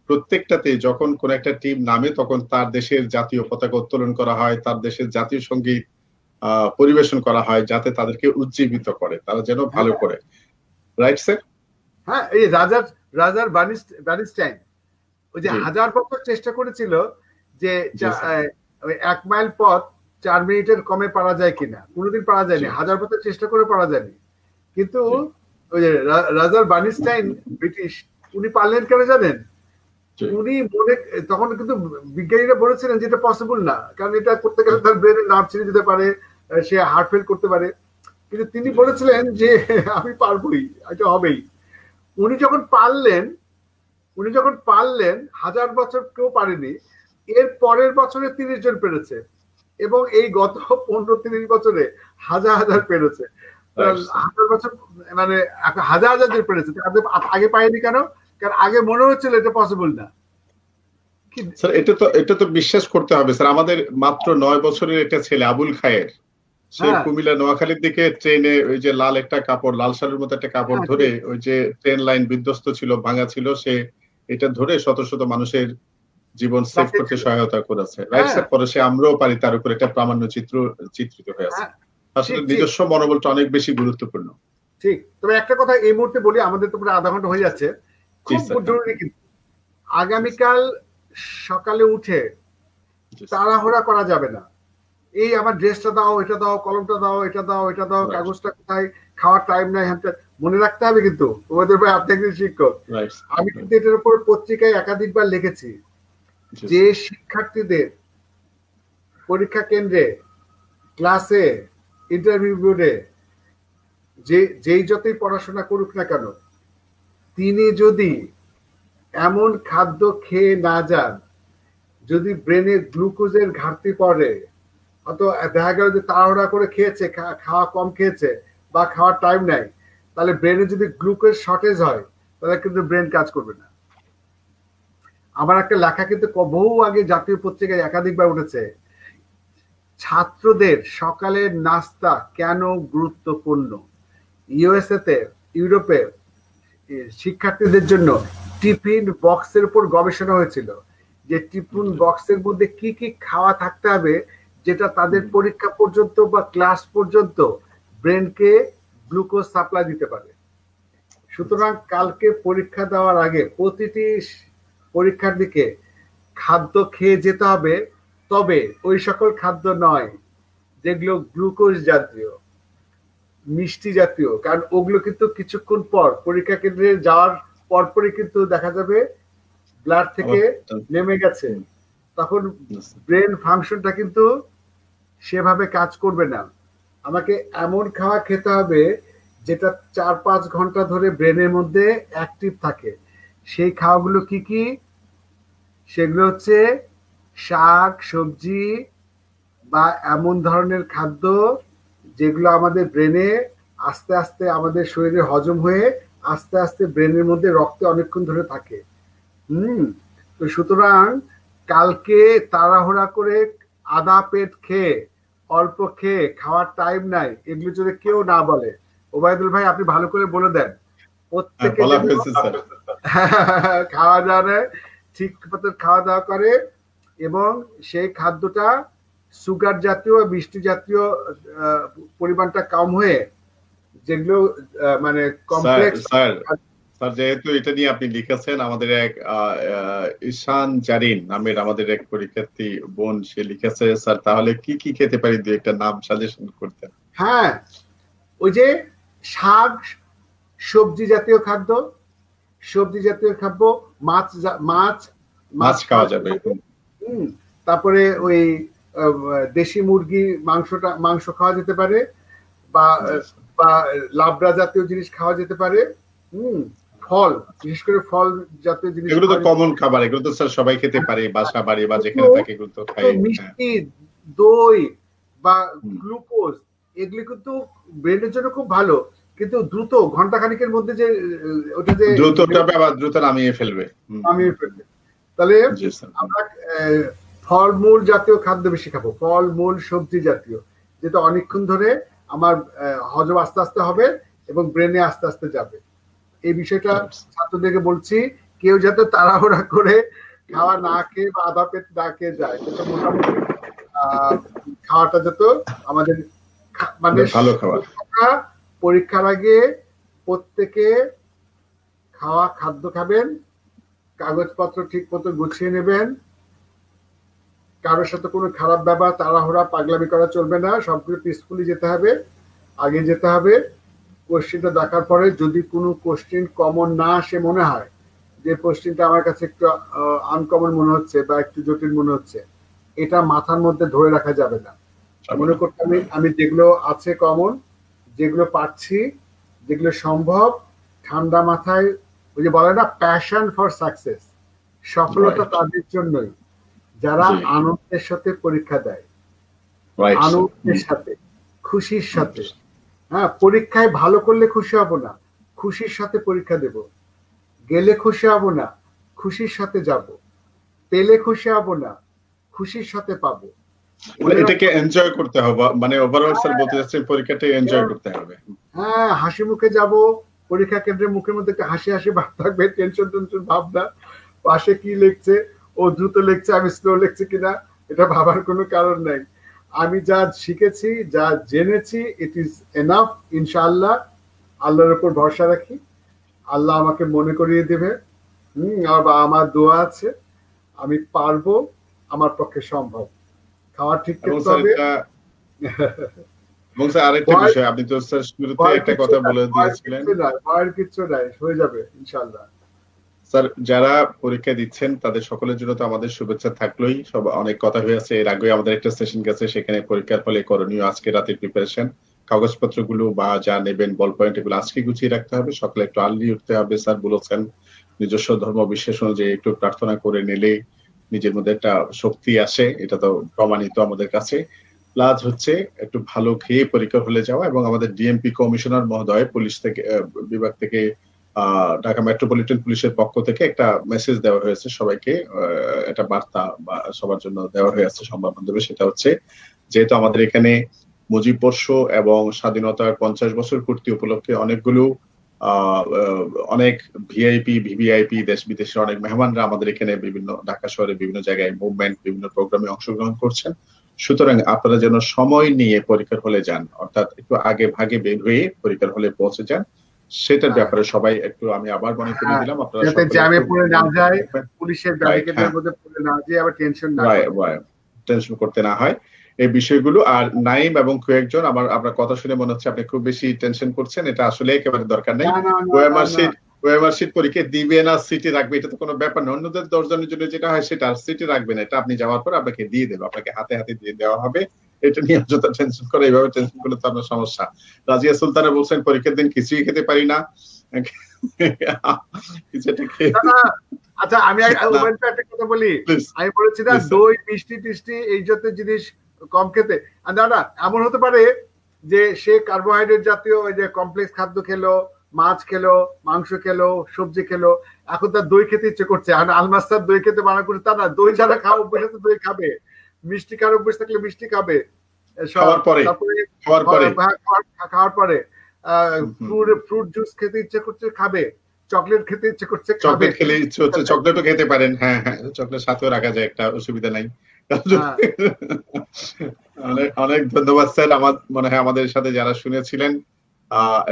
প্রত্যেকটাতে যখন কোন একটা টিম নামে তখন তার দেশের জাতীয় পতাকা উত্তোলন করা হয়, তার দেশের জাতীয় সঙ্গীত পরিবেশন করা হয়, যাতে তাদেরকে উজ্জীবিত করে, তারা যেন ভালো করে। Right sir? হ্যাঁ, এই রাজার বার্নস্টাইন ওই যে 1000 বছর চেষ্টা করেছিল যে 1 মাইল পথ 4 মিনিটের কমে পারা যায় কিনা, কোনোদিন পারা যায়নি, 1000 বছর চেষ্টা করে পারা যায়নি। কিন্তু ওই যে রাজার বার্নস্টাইন ব্রিটিশ, উনি পারলেন কেন জানেন? উনি তখন কিন্তু বিজ্ঞানীরা বলেছিলেন যে এটা পসিবল না, কারণ এটা করতে গেলে তার ব্রেনের নার্ভ ছিঁড়ে যেতে পারে, সে হার্ট ফেল করতে পারে। কিন্তু তিনি বলেছিলেন যে আমি পারবোই, এটা হবেই। উনি যখন পারলেন 1000 বছর কেউ পারেনি, এর পরের বছরে 30 জন পেরেছে, এবং এই গত 15-30 বছরে হাজার পেরেছে। 1000 বছর মানে হাজার জন পেরেছে। আগে পায়নি কেন? কারণ আগে মনে হচ্ছিল এটা পসিবল না। স্যার এটা তো বিশ্বাস করতে হবে স্যার। আমাদের মাত্র 9 বছরের একটা ছেলে আবুল খায়ের, সে কুমিল্লা নোয়াখালীর দিকে ট্রেনে ওই যে লাল একটা কাপড়, লাল শালের মতো একটা কাপড় ধরে, ওই যে ট্রেন লাইন বিধ্বস্ত ছিল, ভাঙা ছিল, সে এটা ধরে শত শত মানুষের জীবন সেভ করতে সহায়তা করেছে। Right sir? পরে সে আমরাও পারি, তার উপর একটা প্রামাণ্য চিত্রিত হয়েছে। আসলে নিজস্ব মনোবলটা অনেক বেশি গুরুত্বপূর্ণ। ঠিক। তবে একটা কথা এই মুহূর্তে বলি, আমাদের তো প্রায় আধা ঘন্টা হয়ে যাচ্ছে, খুব জরুরি কিন্তু আগামীকাল সকালে উঠে তাড়াহুড়া করা যাবে না। এই আমার ড্রেসটা দাও, এটা দাও, কলমটা দাও, এটা দাও, এটা দাও, কাগজটা কোথায়, খাওয়ার টাইম নাই, মনে রাখতে হবে। কিন্তু তোমাদের ভাই, আপনি একজন শিক্ষক, আমি কিন্তু এটার উপর পত্রিকায় একাধিকবার লিখেছি যে শিক্ষার্থীদের পরীক্ষা কেন্দ্রে, ক্লাসে, ইন্টারভিউ বোর্ডে যেই যতই পড়াশোনা করুক না কেন, তিনি যদি এমন খাদ্য খেয়ে না যান, যদি ব্রেনে গ্লুকোজের ঘাটতি পড়ে, অত দেখা গেল যে তাড়াহুড়া করে খেয়েছে, খাওয়া কম খেয়েছে বা খাওয়ার টাইম নাই, তাহলে ব্রেনে যদি গ্লুকোজ শর্টেজ হয়, তাহলে কিন্তু ব্রেন কাজ করবে না। আমার একটা লেখা কিন্তু বহু আগে জাতীয় পত্রিকায় একাধিকবার উঠেছে, ছাত্রদের সকালের নাস্তা কেন গুরুত্বপূর্ণ। ইউএসএ তে, ইউরোপে শিক্ষার্থীদের জন্য টিফিন বক্সের উপর গবেষণা হয়েছিল, যে টিফিন বক্সের মধ্যে কি কি খাওয়া থাকতে হবে যেটা তাদের পরীক্ষা পর্যন্ত বা ক্লাস পর্যন্ত ব্রেনকে গ্লুকোজ সাপ্লাই দিতে পারে। সুতরাং কালকে পরীক্ষা দেওয়ার আগে প্রতিটি পরীক্ষার দিকে খাদ্য খেয়ে যেতে হবে, তবে ওই সকল খাদ্য নয় যেগুলো গ্লুকোজ জাতীয়, মিষ্টি জাতীয়, কারণ ওগুলো কিন্তু কিছুক্ষণ পর পরীক্ষা কেন্দ্রে যাওয়ার পরপরই কিন্তু দেখা যাবে ব্লাড থেকে নেমে গেছে, তখন ব্রেন ফাংশনটা কিন্তু সেভাবে কাজ করবে না। আমাকে এমন খাওয়া খেতে হবে যেটা 4-5 ঘন্টা ধরে ব্রেনের মধ্যে অ্যাক্টিভ থাকে। সেই খাওয়াগুলো কি কি? সেগুলো হচ্ছে শাক, সবজি বা এমন ধরনের খাদ্য যেগুলো আমাদের ব্রেনে আস্তে আস্তে আমাদের শরীরে হজম হয়ে আস্তে আস্তে ব্রেনের মধ্যে রক্তে অনেকক্ষণ ধরে থাকে। তো সুতরাং কালকে তাড়াহুড়া করে আধা পেট খেয়ে, অল্প খেয়ে, খাওয়ার টাইম নাই, এগুলো যদি কেউ না বলে, ওবায়দুল ভাই আপনি ভালো করে বলে দেন প্রত্যেকে বলা হয়েছে স্যার। খাওয়া দাওয়া ঠিক মতো খাওয়া দাওয়া করে এবং সেই খাদ্যটা সুগার জাতীয় মিষ্টি জাতীয় পরিমাণটা কম হয়ে যেগুলো মানে কমপ্লেক্স। স্যার যেহেতু এটা নিয়ে আপনি লিখেছেন, আমাদের এক ঈশান জারিন নামের আমাদের এক পরীক্ষার্থী বোন, সে লিখেছে স্যার তাহলে কি কি খেতে পারি, দুই একটা নাম সাজেশন করতেন। হ্যাঁ, ওই যে শাক সবজি জাতীয় খাদ্য, মাছ খাওয়া যাবে। তারপরে ওই দেশি মুরগি মাংস খাওয়া যেতে পারে, বা লাবড়া জাতীয় জিনিস খাওয়া যেতে পারে। ফল, বিশেষ করে ফল জাতীয় জিনিস, এগুলো তো কমন খাবার, এগুলো তো স্যার সবাই খেতে পারে, বাসা বাড়ি বা যেখানে থাকে এগুলো তো খাই। মিষ্টি, দই বা গ্লুকোজ এগুলি কিন্তু ব্রেনের জন্য খুব ভালো, কিন্তু দ্রুত ঘন্টা খানিকের মধ্যে যে ওটা যে দ্রুত নামিয়ে ফেলবে। তাহলে আমরা ফলমূল জাতীয় খাদ্য বেশি খাবো, ফলমূল সবজি জাতীয়, যেটা অনেকক্ষণ ধরে আমার হজম আস্তে আস্তে হবে এবং ব্রেনে আস্তে আস্তে যাবে। এই বিষয়টা ছাত্রদেরকে বলছি, কেউ যাতে তাড়াহুড়া করে খাওয়া না খেয়ে বা আধা পেট না খেয়ে যায়, কিন্তু মোটামুটি খাওয়াটা যত আমাদের মানে ভালো খাবার। পরীক্ষার আগে প্রত্যেকে খাদ্য খাবেন, কাগজপত্র ঠিক মতো গুছিয়ে নেবেন, কারোর সাথে কোনো খারাপ ব্যবহার তাড়াহুড়া পাগলামি করা চলবে না, সবগুলো পিসফুলি যেতে হবে, আগে যেতে হবে। কোশ্চেনটা দেখার পরে যদি কোনো কোশ্চেন কমন না আসে, মনে হয় যে কোশ্চেনটা আমার কাছে একটু আনকমন মনে হচ্ছে বা একটু জটিল মনে হচ্ছে, এটা মাথার মধ্যে ধরে রাখা যাবে না। মনে করতে আমি যেগুলো আছে কমন, যেগুলো পাচ্ছি, যেগুলো সম্ভব, ঠান্ডা মাথায়, ওই যে বলে না প্যাশন ফর সাকসেস, সফলতা তাদের জন্যই যারা আনন্দের সাথে পরীক্ষা দেয়, আনন্দের সাথে, খুশির সাথে। হ্যাঁ, পরীক্ষায় ভালো করলে খুশি হব না, খুশির সাথে পরীক্ষা দেব, গেলে খুশি হব না, খুশির সাথে যাব, পেলে খুশি হব না, খুশির সাথে পাবো। এটাকে এনজয় করতে হবে, মানে ওভারঅল স্যার বলতে যাচ্ছেন পরীক্ষাটা এনজয় করতে হবে। হ্যাঁ, হাসি মুখে যাব, পরীক্ষা কেন্দ্রের মুখের মধ্যে একটা হাসি হাসি ভাব থাকবে, টেনশন ভাব না, পাশে কি লিখছে, ও দ্রুত লিখছে আমি স্লো লিখছি কিনা, এটা ভাবার কোনো কারণ নাই। আমি যা শিখেছি, যা জেনেছি, ইট ইজ এনাফ। ইনশাআল্লাহ আল্লাহর উপর ভরসা রাখি, আল্লাহ আমাকে মনে করিয়ে দেবে। আমার দোয়া আছে, আমি পারবো, আমার পক্ষে সম্ভব। খাওয়া ঠিক করতে হবে। এবং স্যার আরেকটা বিষয়, আপনি তো স্যার শুরুতে একটা কথা বলে দিয়েছিলেন, ভয়ের কিছু নাই, হয়ে যাবে ইনশাআল্লাহ। স্যার যারা পরীক্ষা দিচ্ছেন তাদের সকলের জন্য তো আমাদের শুভেচ্ছা থাকলোই। সব অনেক কথা হয়েছে, এর আগে আমাদের একটা সেশন গেছে, সেখানে পরীক্ষার ফলে করণীয়, আজকে রাতের প্রিপারেশন, কাগজপত্রগুলো বা যা নেবেন বল পয়েন্ট এগুলো আজকে গুছিয়ে রাখতে হবে, সকালে একটু আর্লি উঠতে হবে। স্যার বলেছেন নিজস্ব ধর্ম বিশ্বাস অনুযায়ী একটু প্রার্থনা করে নিলে নিজের মধ্যে একটা শক্তি আসে, এটা তো প্রমাণিত আমাদের কাছে। প্লাস হচ্ছে একটু ভালো খেয়ে পরীক্ষা হলে যাওয়া, এবং আমাদের ডিএমপি কমিশনার মহোদয় পুলিশ থেকে বিভাগ থেকে ঢাকা মেট্রোপলিটন পুলিশের পক্ষ থেকে একটা মেসেজ দেওয়া হয়েছে সবাইকে, একটা বার্তা বা সবার জন্য দেওয়া হয়েছে সংবাদ মাধ্যমে। সেটা হচ্ছে যেহেতু আমাদের এখানে মুজিববর্ষ এবং স্বাধীনতার 50 বছর পূর্তি উপলক্ষে অনেকগুলো অনেক ভিআইপি ভিভিআইপি দেশ বিদেশের অনেক মেহমানরা আমাদের এখানে বিভিন্ন ঢাকা শহরে বিভিন্ন জায়গায় মুভমেন্ট বিভিন্ন প্রোগ্রামে অংশগ্রহণ করছেন, সুতরাং আপনারা যেন সময় নিয়ে পরীক্ষার হলে যান, অর্থাৎ একটু আগে ভাগে বের হয়ে পরীক্ষার হলে পৌঁছে যান। সেটার ব্যাপারে সবাই একটু আমি আবার মনে করে দিলাম, আপনারা যাতে জ্যামে পড়ে না যায়, পুলিশের ব্যারিকেডের মধ্যে পড়ে না যায়, আবার টেনশন না হয়, টেনশন করতে না হয় এই বিষয়গুলো। আর নাইম এবং কয়েকজন আপনার কথা শুনে মনে হচ্ছে আপনি খুব বেশি টেনশন করছেন, এটা আসলে একেবারে দরকার নেই। ওএমআর শিট পরীক্ষা দিবে না, সিটি রাখবে, এটা তো কোনো ব্যাপার না। অন্যদের 10 জনের জন্য যেটা হয় সেটা সিটি রাখবে না, এটা আপনি যাওয়ার পর আপনাকে দিয়ে দেবে, আপনাকে হাতে হাতে দিয়ে দেওয়া হবে। এটা নিয়ে যত টেনশন করে, এইভাবে টেনশন করলে তো আপনার সমস্যা। রাজিয়া সুলতানা বলছেন পরীক্ষার দিন কিছুই খেতে পারি না, আচ্ছা আমি একটা কথা বলি, আমি বলেছি না দই মিষ্টি টিষ্টি এই জাতীয় জিনিস কম খেতে। না, এমন হতে পারে যে সে কার্বোহাইড্রেট জাতীয় ওই যে কমপ্লেক্স খাদ্য খেলো, মাছ খেলো, মাংস খেলো, সবজি খেলো, এখন তার দই খেতে ইচ্ছে করছে, আলমাস্টার দই খেতে মানা করছে, তা না, দই যারা খাওয়া অভ্যেস আছে দই খাবে, মিষ্টি খাওয়ার অভ্যেস থাকলে মিষ্টি খাবে, খাওয়ার পরে খাওয়ার পরে ফ্রুট জুস খেতে ইচ্ছে করছে খাবে, চকলেট খেতে ইচ্ছে করছে খাবে। চকলেট খেলে ইচ্ছে হচ্ছে চকলেটও খেতে পারেন, হ্যাঁ হ্যাঁ, চকলেট সাথেও রাখা যায়, একটা অসুবিধা নাই। অনেক অনেক ধন্যবাদ স্যার। আমার মনে হয় আমাদের সাথে যারা শুনেছিলেন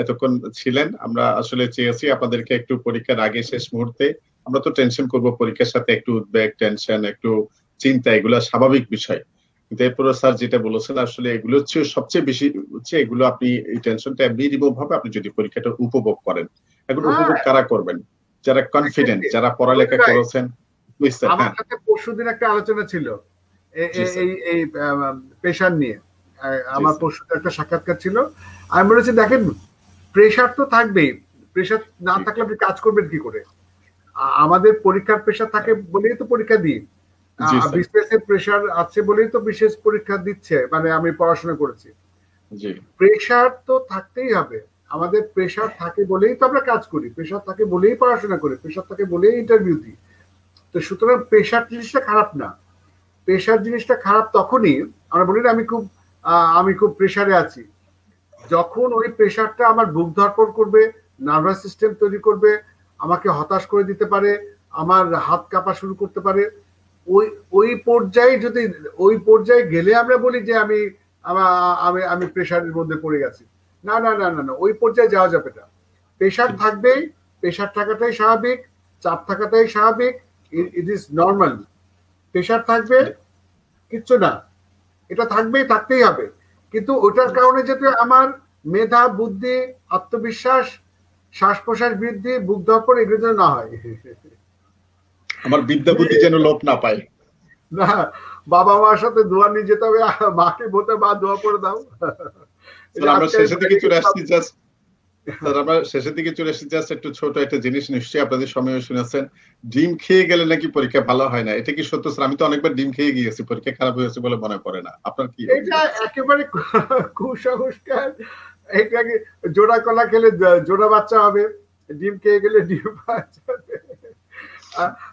এতক্ষণ ছিলেন, আমরা আসলে চেয়েছি আপনাদেরকে একটু পরীক্ষার আগে শেষ মুহূর্তে, আমরা তো টেনশন করব পরীক্ষার সাথে, একটু উদ্বেগ, টেনশন, একটু চিন্তা, এগুলো স্বাভাবিক বিষয়, কিন্তু এরপরে স্যার যেটা বলেছেন আসলে এগুলো হচ্ছে সবচেয়ে বেশি হচ্ছে, এগুলো আপনি এই টেনশনটা এমনি রিমুভ হবে আপনি যদি পরীক্ষাটা উপভোগ করেন। এখন উপভোগ কারা করবেন? যারা কনফিডেন্ট, যারা পড়ালেখা করেছেন। আমার সাথে পরশুদিন একটা আলোচনা ছিল এই পেশার নিয়ে, আমার পরশুদিন একটা সাক্ষাৎকার ছিল। আমি বলেছি দেখেন প্রেশার তো থাকবেই, প্রেশার না থাকলে আপনি কাজ করবেন কি করে? আমাদের পরীক্ষার প্রেশার থাকে বলেই তো পরীক্ষা দিই, বিশেষ প্রেশার আছে বলেই তো বিশেষ পরীক্ষা দিচ্ছে, মানে আমি পড়াশোনা করেছি। প্রেশার তো থাকতেই হবে, আমাদের প্রেশার থাকে বলেই তো আমরা কাজ করি, প্রেশার থাকে বলেই পড়াশোনা করি, প্রেশার থাকে বলেই ইন্টারভিউ দিই। তো সুতরাং প্রেশার জিনিসটা খারাপ না। প্রেশার জিনিসটা খারাপ তখনই, আমরা বলি না আমি খুব প্রেশারে আছি, যখন ওই প্রেশারটা আমার বুক ধড়ফড় করবে, নার্ভাস সিস্টেম তৈরি করবে, আমাকে হতাশ করে দিতে পারে, আমার হাত কাঁপা শুরু করতে পারে। ওই পর্যায়ে গেলে আমরা বলি যে আমি প্রেশারের মধ্যে পড়ে গেছি। না না না না না, ওই পর্যায়ে যাওয়া যাবে না। প্রেশার থাকবেই, প্রেশার থাকাটাই স্বাভাবিক, চাপ থাকাটাই স্বাভাবিক, ইট ইজ নর্মাল। প্রেশার থাকবে, কিচ্ছু না, এটা থাকবেই, থাকতেই হবে। কিন্তু ওটার কারণে যাতে আমার মেধা, বুদ্ধি, আত্মবিশ্বাস, শ্বাস প্রশ্বাস বৃদ্ধি, বুক ধড়ফড় এগুলো যেন না হয়, আমার বিদ্যা বুদ্ধি যেন লোপ না পায়। না, বাবা মার সাথে দোয়া নিয়ে যেতে হবে, মাকে বলতে মা দোয়া করে দাও। আমরা শেষের দিকে চলে আসছি, জাস্ট একটু ছোট একটা জিনিস, নিশ্চয়ই আপনাদের সময় শুনেছেন, ডিম খেয়ে গেলে নাকি পরীক্ষা ভালো হয় না, এটা কি সত্য স্যার? আমি তো অনেকবার ডিম খেয়ে গিয়েছি, পরীক্ষা খারাপ হয়েছে বলে মনে পড়ে না। আপনার কি? এটা একেবারে কুসংস্কার। এটাকে জোড়া কলা খেলে জোড়া বাচ্চা হবে, ডিম খেয়ে গেলে ডিম বাচ্চা হবে।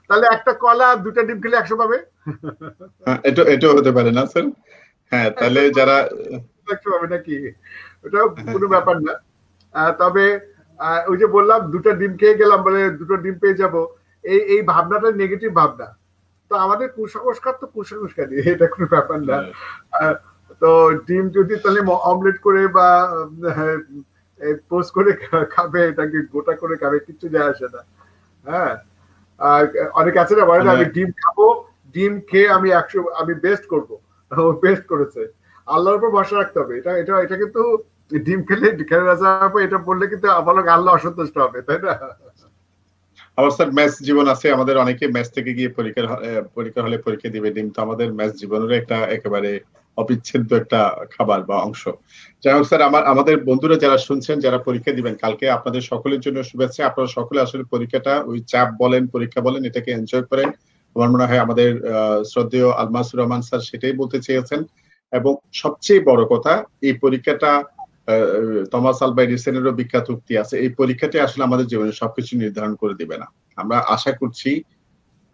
তাহলে একটা কলা দুটা ডিম খেলে 100 পাবে? এটা হতে পারে না স্যার? হ্যাঁ, তাহলে যারা 100 পাবে নাকি? ওটা কোনো ব্যাপার না। তবে ওই যে বললাম দুটা ডিম খেয়ে গেলাম বলে দুটো ডিম পেয়ে যাব, এই ভাবনাটা নেগেটিভ ভাবনা। তো আমাদের কুসংস্কার তো কুসংস্কারই, এটা কোনো ব্যাপার না। তো ডিম যদি তাহলে অমলেট করে বা পোস্ট করে খাবে, এটাকে গোটা করে খাবে, কিচ্ছু যায় আসে না। হ্যাঁ, অনেক আছে না বলে আমি ডিম খাবো, ডিম খেয়ে আমি বেস্ট করবো, বেস্ট করেছে। আল্লাহর উপর ভরসা রাখতে হবে। এটা কিন্তু ডিম খেলে এটা বললে কিন্তু আল্লাহ অসন্তুষ্ট হবে, তাই না? আমার স্যার ম্যাথ জীবন আছে, আমাদের অনেকে ম্যাথ থেকে গিয়ে পরীক্ষা হলে পরীক্ষা দিবে ডিম, তো আমাদের ম্যাথ জীবনের একটা একেবারে অবিচ্ছেদ্য একটা খাবার বা অংশ। যাই হোক স্যার, আমাদের বন্ধুরা যারা শুনছেন, যারা পরীক্ষা দিবেন কালকে, আপনাদের সকলের জন্য শুভেচ্ছা। আপনারা সকলে আসলে পরীক্ষাটা, ওই চাপ বলেন, পরীক্ষা বলেন, এটাকে এনজয় করেন। আমার মনে হয় আমাদের শ্রদ্ধেয় আলমাসুর রহমান স্যার সেটাই বলতে চেয়েছেন। এবং সবচেয়ে বড় কথা, এই পরীক্ষাটা থমাস আলভা এডিসনের বিখ্যাত উক্তি আছে, এই পরীক্ষাটি আসলে আমাদের জীবনে সবকিছু নির্ধারণ করে দিবে না। আমরা আশা করছি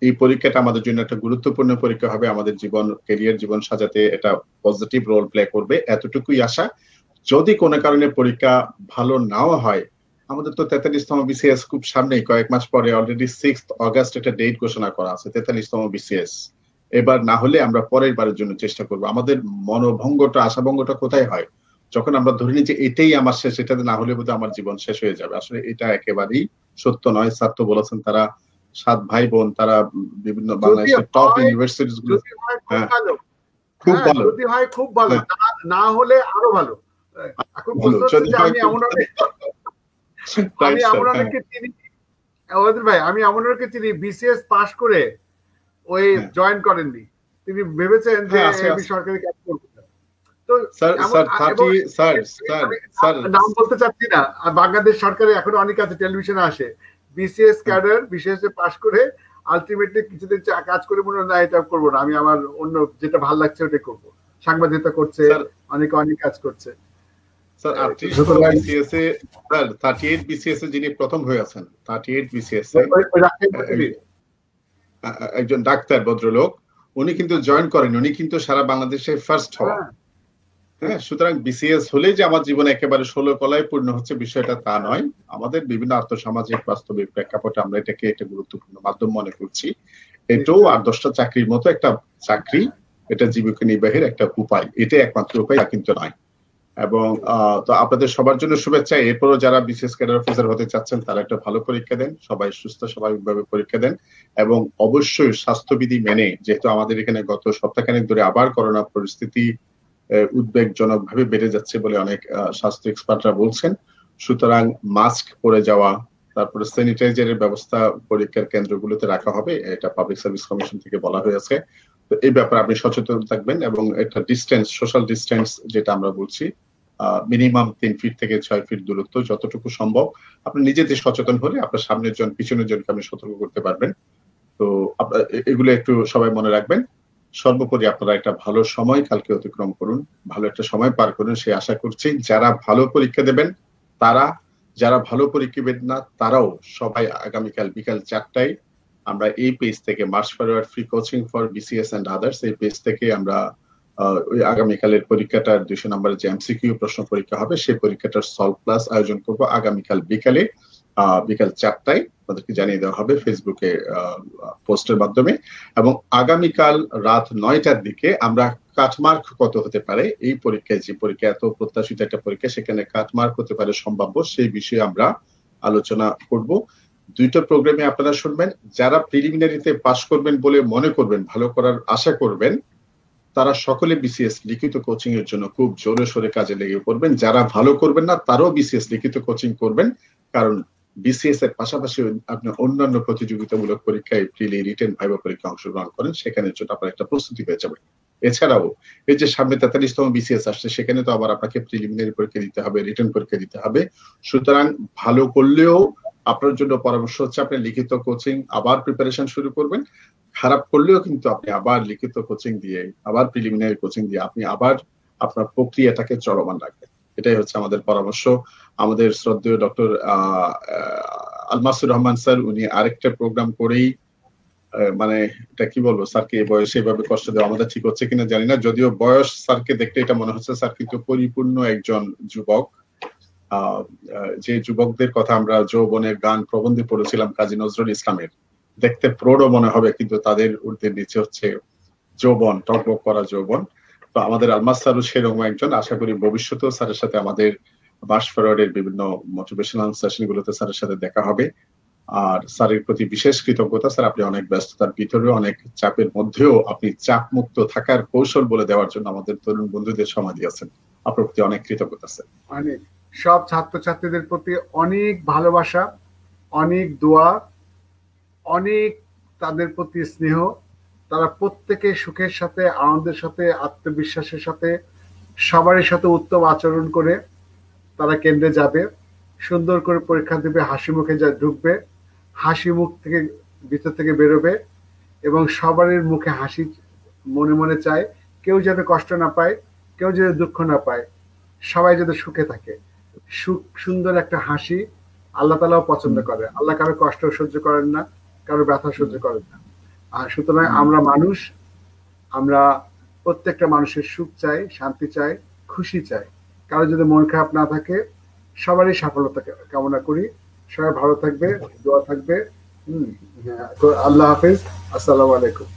এই পরীক্ষাটা আমাদের জন্য একটা গুরুত্বপূর্ণ পরীক্ষা হবে, আমাদের জীবন, ক্যারিয়ার জীবন সাজাতে এটা পজিটিভ রোল প্লে করবে, এতটুকুই আশা। যদি কোনো কারণে পরীক্ষা ভালো নাও হয়, আমাদের তো 43তম বিসিএস খুব সামনেই, কয়েক মাস পরে, অলরেডি 6 অগাস্ট একটা ডেট ঘোষণা করা আছে, 43তম বিসিএস। এবার না হলে আমরা পরের বারের জন্য চেষ্টা করব। আমাদের মনোভঙ্গটা, আশাভঙ্গটা কোথায় হয়? যখন আমরা ধরে নিই যে এটাই আমার শেষ, এটাতে না হলে বোধহয় আমার জীবন শেষ হয়ে যাবে। আসলে এটা একেবারেই সত্য নয়। স্যার তো বলেছেন তারা 7 ভাই বোন, তারা বিভিন্ন বাংলাদেশের টপ ইউনিভার্সিটিজ গুলো, খুব ভালো, যদি হয় খুব ভালো, না হলে আরো ভালো। এখন আমি এমন অনেককে চিনি, ভাই আমি এমন অনেককে চিনি বিসিএস পাস করে ওই জয়েন করেননি, তিনি ভেবেছেন যে আমি সরকারি কাজ করব। নাম বলতে চাচ্ছি না, বাংলাদেশ সরকারে এখন অনেক আছে, টেলিভিশনে আসে, বিসিএস ক্যাডার বিসিএস পাস করে আলটিমেটলি কিছুদিন কাজ করে মনে হয় না এটা করবো না, আমি আমার অন্য যেটা ভালো লাগছে ওটা করবো। সাংবাদিকতা করছে, অনেকে অনেক কাজ করছে। স্যার 38 বিসিএস এ যিনি প্রথম হয়ে আছেন, 38 বিসিএস একজন ডাক্তার ভদ্রলোক, উনি কিন্তু জয়েন করেন, উনি কিন্তু সারা বাংলাদেশে ফার্স্ট হওয়া। হ্যাঁ, সুতরাং বিসিএস হলেই যে আমার জীবনে একেবারে 16 কলায় পূর্ণ হচ্ছে বিষয়টা তা নয়। আমাদের বিভিন্ন আর্থসামাজিক বাস্তবিক প্রেক্ষাপটে আমরা এটাকে একটা গুরুত্বপূর্ণ মাধ্যম মনে করছি। এটাও আর 10টা চাকরির মতো একটা চাকরি, এটা জীবিকা নির্বাহের একটা উপায়, এটা একমাত্র উপায়, তা কিন্তু নয়। এবং তো আপনাদের সবার জন্য শুভেচ্ছা। এরপরও যারা বিসিএস ক্যাডার অফিসার হতে চাচ্ছেন তারা একটা ভালো পরীক্ষা দেন, সবাই সুস্থ স্বাভাবিকভাবে পরীক্ষা দেন, এবং অবশ্যই স্বাস্থ্যবিধি মেনে, যেহেতু আমাদের এখানে গত সপ্তাহখানেক ধরে আবার করোনা পরিস্থিতি উদ্বেগজনক ভাবে বেড়ে যাচ্ছে বলে অনেক স্বাস্থ্য এক্সপার্টরা বলছেন, সুতরাং মাস্ক পরে যাওয়া, তারপরে স্যানিটাইজারের ব্যবস্থা পরীক্ষার কেন্দ্রগুলোতে রাখা হবে, এটা পাবলিক সার্ভিস কমিশন থেকে বলা হয়েছে। তো এই ব্যাপারে আপনি সচেতন থাকবেন, এবং একটা ডিস্টেন্স, সোশ্যাল ডিস্টেন্স যেটা আমরা বলছি, মিনিমাম 3 ফিট থেকে 6 ফিট দূরত্ব যতটুকু সম্ভব, আপনি নিজেতে সচেতন হলে আপনার সামনের জন পিছনের জনকে আপনি সতর্ক করতে পারবেন। তো এগুলো একটু সবাই মনে রাখবেন। সর্বোপরি আপনারা একটা ভালো সময় কালকে অতিক্রম করুন, ভালো একটা সময় পার করুন সেই আশা করছি। যারা ভালো পরীক্ষা দেবেন তারা, যারা ভালো পরীক্ষা দেবেন না তারাও সবাই আগামীকাল বিকাল 4টায় আমরা এই পেজ থেকে, March forward free coaching for BCS and others, এই পেজ থেকে আমরা ওই আগামীকালের পরীক্ষাটার 200 নম্বরের যে এমসিকিউ প্রশ্ন পরীক্ষা হবে সেই পরীক্ষাটার সলভ ক্লাস আয়োজন করব আগামীকাল বিকালে, বিকাল 4টায় আপনাদেরকে জানিয়ে দেওয়া হবে ফেসবুকে পোস্টের মাধ্যমে। এবং আগামীকাল রাত 9টার দিকে আমরা কাটমার্ক কত হতে পারে এই পরীক্ষায়, যে পরীক্ষা এত প্রত্যাশিত একটা পরীক্ষা, সেখানে কাটমার্ক হতে পারে সম্ভাব্য, সেই বিষয়ে আমরা আলোচনা করব। 2টা প্রোগ্রামে আপনারা শুনবেন। যারা প্রিলিমিনারিতে পাস করবেন বলে মনে করবেন, ভালো করার আশা করবেন, তারা সকলে বিসিএস লিখিত কোচিং এর জন্য খুব জোরে সোরে কাজে লেগে পড়বেন। যারা ভালো করবেন না তারাও বিসিএস লিখিত কোচিং করবেন, কারণ বিসিএস এর পাশাপাশি আপনি অন্যান্য প্রতিযোগিতামূলক পরীক্ষায় প্রিলি, রিটেন, ভাইভা পরীক্ষা অংশগ্রহণ করেন, সেখানের জন্য আপনার একটা প্রস্তুতি হয়ে যাবে। এছাড়াও এই যে সামনে 43তম বিসিএস আসছে, সেখানে তো আবার আপনাকে প্রিলিমিনারি পরীক্ষা দিতে হবে, রিটেন পরীক্ষা দিতে হবে। সুতরাং ভালো করলেও আপনার জন্য পরামর্শ হচ্ছে আপনি লিখিত কোচিং আবার প্রিপারেশন শুরু করবেন। খারাপ করলেও কিন্তু আপনি আবার লিখিত কোচিং দিয়ে, আবার প্রিলিমিনারি কোচিং দিয়ে আপনি আবার আপনার প্রক্রিয়াটাকে চলমান রাখবেন। এটাই হচ্ছে আমাদের পরামর্শ। আমাদের শ্রদ্ধেয় ডক্টর আলমাসুর রহমান স্যার, উনি আরেকটা প্রোগ্রাম করেই, মানে এটা কি বলবো, স্যারকে এই বয়সে এভাবে কষ্ট দেওয়া আমাদের ঠিক হচ্ছে কিনা জানি না, যদিও বয়স স্যারকে দেখতে এটা মনে হচ্ছে স্যার কিন্তু পরিপূর্ণ একজন যুবক। যে যুবকদের কথা আমরা যৌবনের গান প্রবন্ধে পড়েছিলাম কাজী নজরুল ইসলামের, দেখতে প্রৌঢ় মনে হবে কিন্তু তাদের ঊর্ধ্বের নিচে হচ্ছে যৌবন, টকবক করা যৌবন। তো আমাদের আলমাস স্যারও সেরকম একজন। আশা করি ভবিষ্যতেও স্যারের সাথে আমাদের মার্চ ফরওয়ার্ডের বিভিন্ন মোটিভেশনাল সেশন গুলোতে স্যারের সাথে দেখা হবে। আর স্যারের প্রতি বিশেষ কৃতজ্ঞতা। স্যার, আপনি অনেক ব্যস্ততার ভিতরেও, অনেক চাপের মধ্যেও আপনি চাপ মুক্ত থাকার কৌশল বলে দেওয়ার জন্য আমাদের তরুণ বন্ধুদের সময় দিয়েছেন। আপনার প্রতি অনেক কৃতজ্ঞতা স্যার। অনেক, সব ছাত্রছাত্রীদের প্রতি অনেক ভালোবাসা, অনেক দোয়া, অনেক তাদের প্রতি স্নেহ। তারা প্রত্যেকে সুখের সাথে, আনন্দের সাথে, আত্মবিশ্বাসের সাথে, সবারই সাথে উত্তম আচরণ করে তারা কেন্দ্রে যাবে, সুন্দর করে পরীক্ষা দেবে, হাসি মুখে যা ঢুকবে, হাসি মুখ থেকে ভিতর থেকে বেরোবে, এবং সবারই মুখে হাসি মনে মনে চায়। কেউ যাতে কষ্ট না পায়, কেউ যাতে দুঃখ না পায়, সবাই যাতে সুখে থাকে। সুখ, সুন্দর একটা হাসি আল্লাহ তাআলাও পছন্দ করে। আল্লাহ কারো কষ্ট সহ্য করেন না, কারো ব্যথা সহ্য করেন না। আর সুতরাং আমরা মানুষ, আমরা প্রত্যেকটা মানুষের সুখ চাই, শান্তি চাই, খুশি চাই। কারো যদি মন খারাপ না থাকে, সবারই সাফল্যতা কামনা করি। সবাই ভালো থাকবে, দোয়া থাকবে। তো আল্লাহ হাফেজ, আসসালামু আলাইকুম।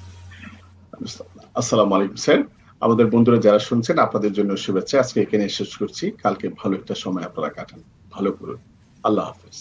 আসসালামু আলাইকুম স্যার। আমাদের বন্ধুরা যারা শুনছেন, আপনাদের জন্য শুভেচ্ছা। আজকে এখানে শেষ করছি। কালকে ভালো একটা সময় আপনারা কাটান, ভালো করুন। আল্লাহ হাফেজ।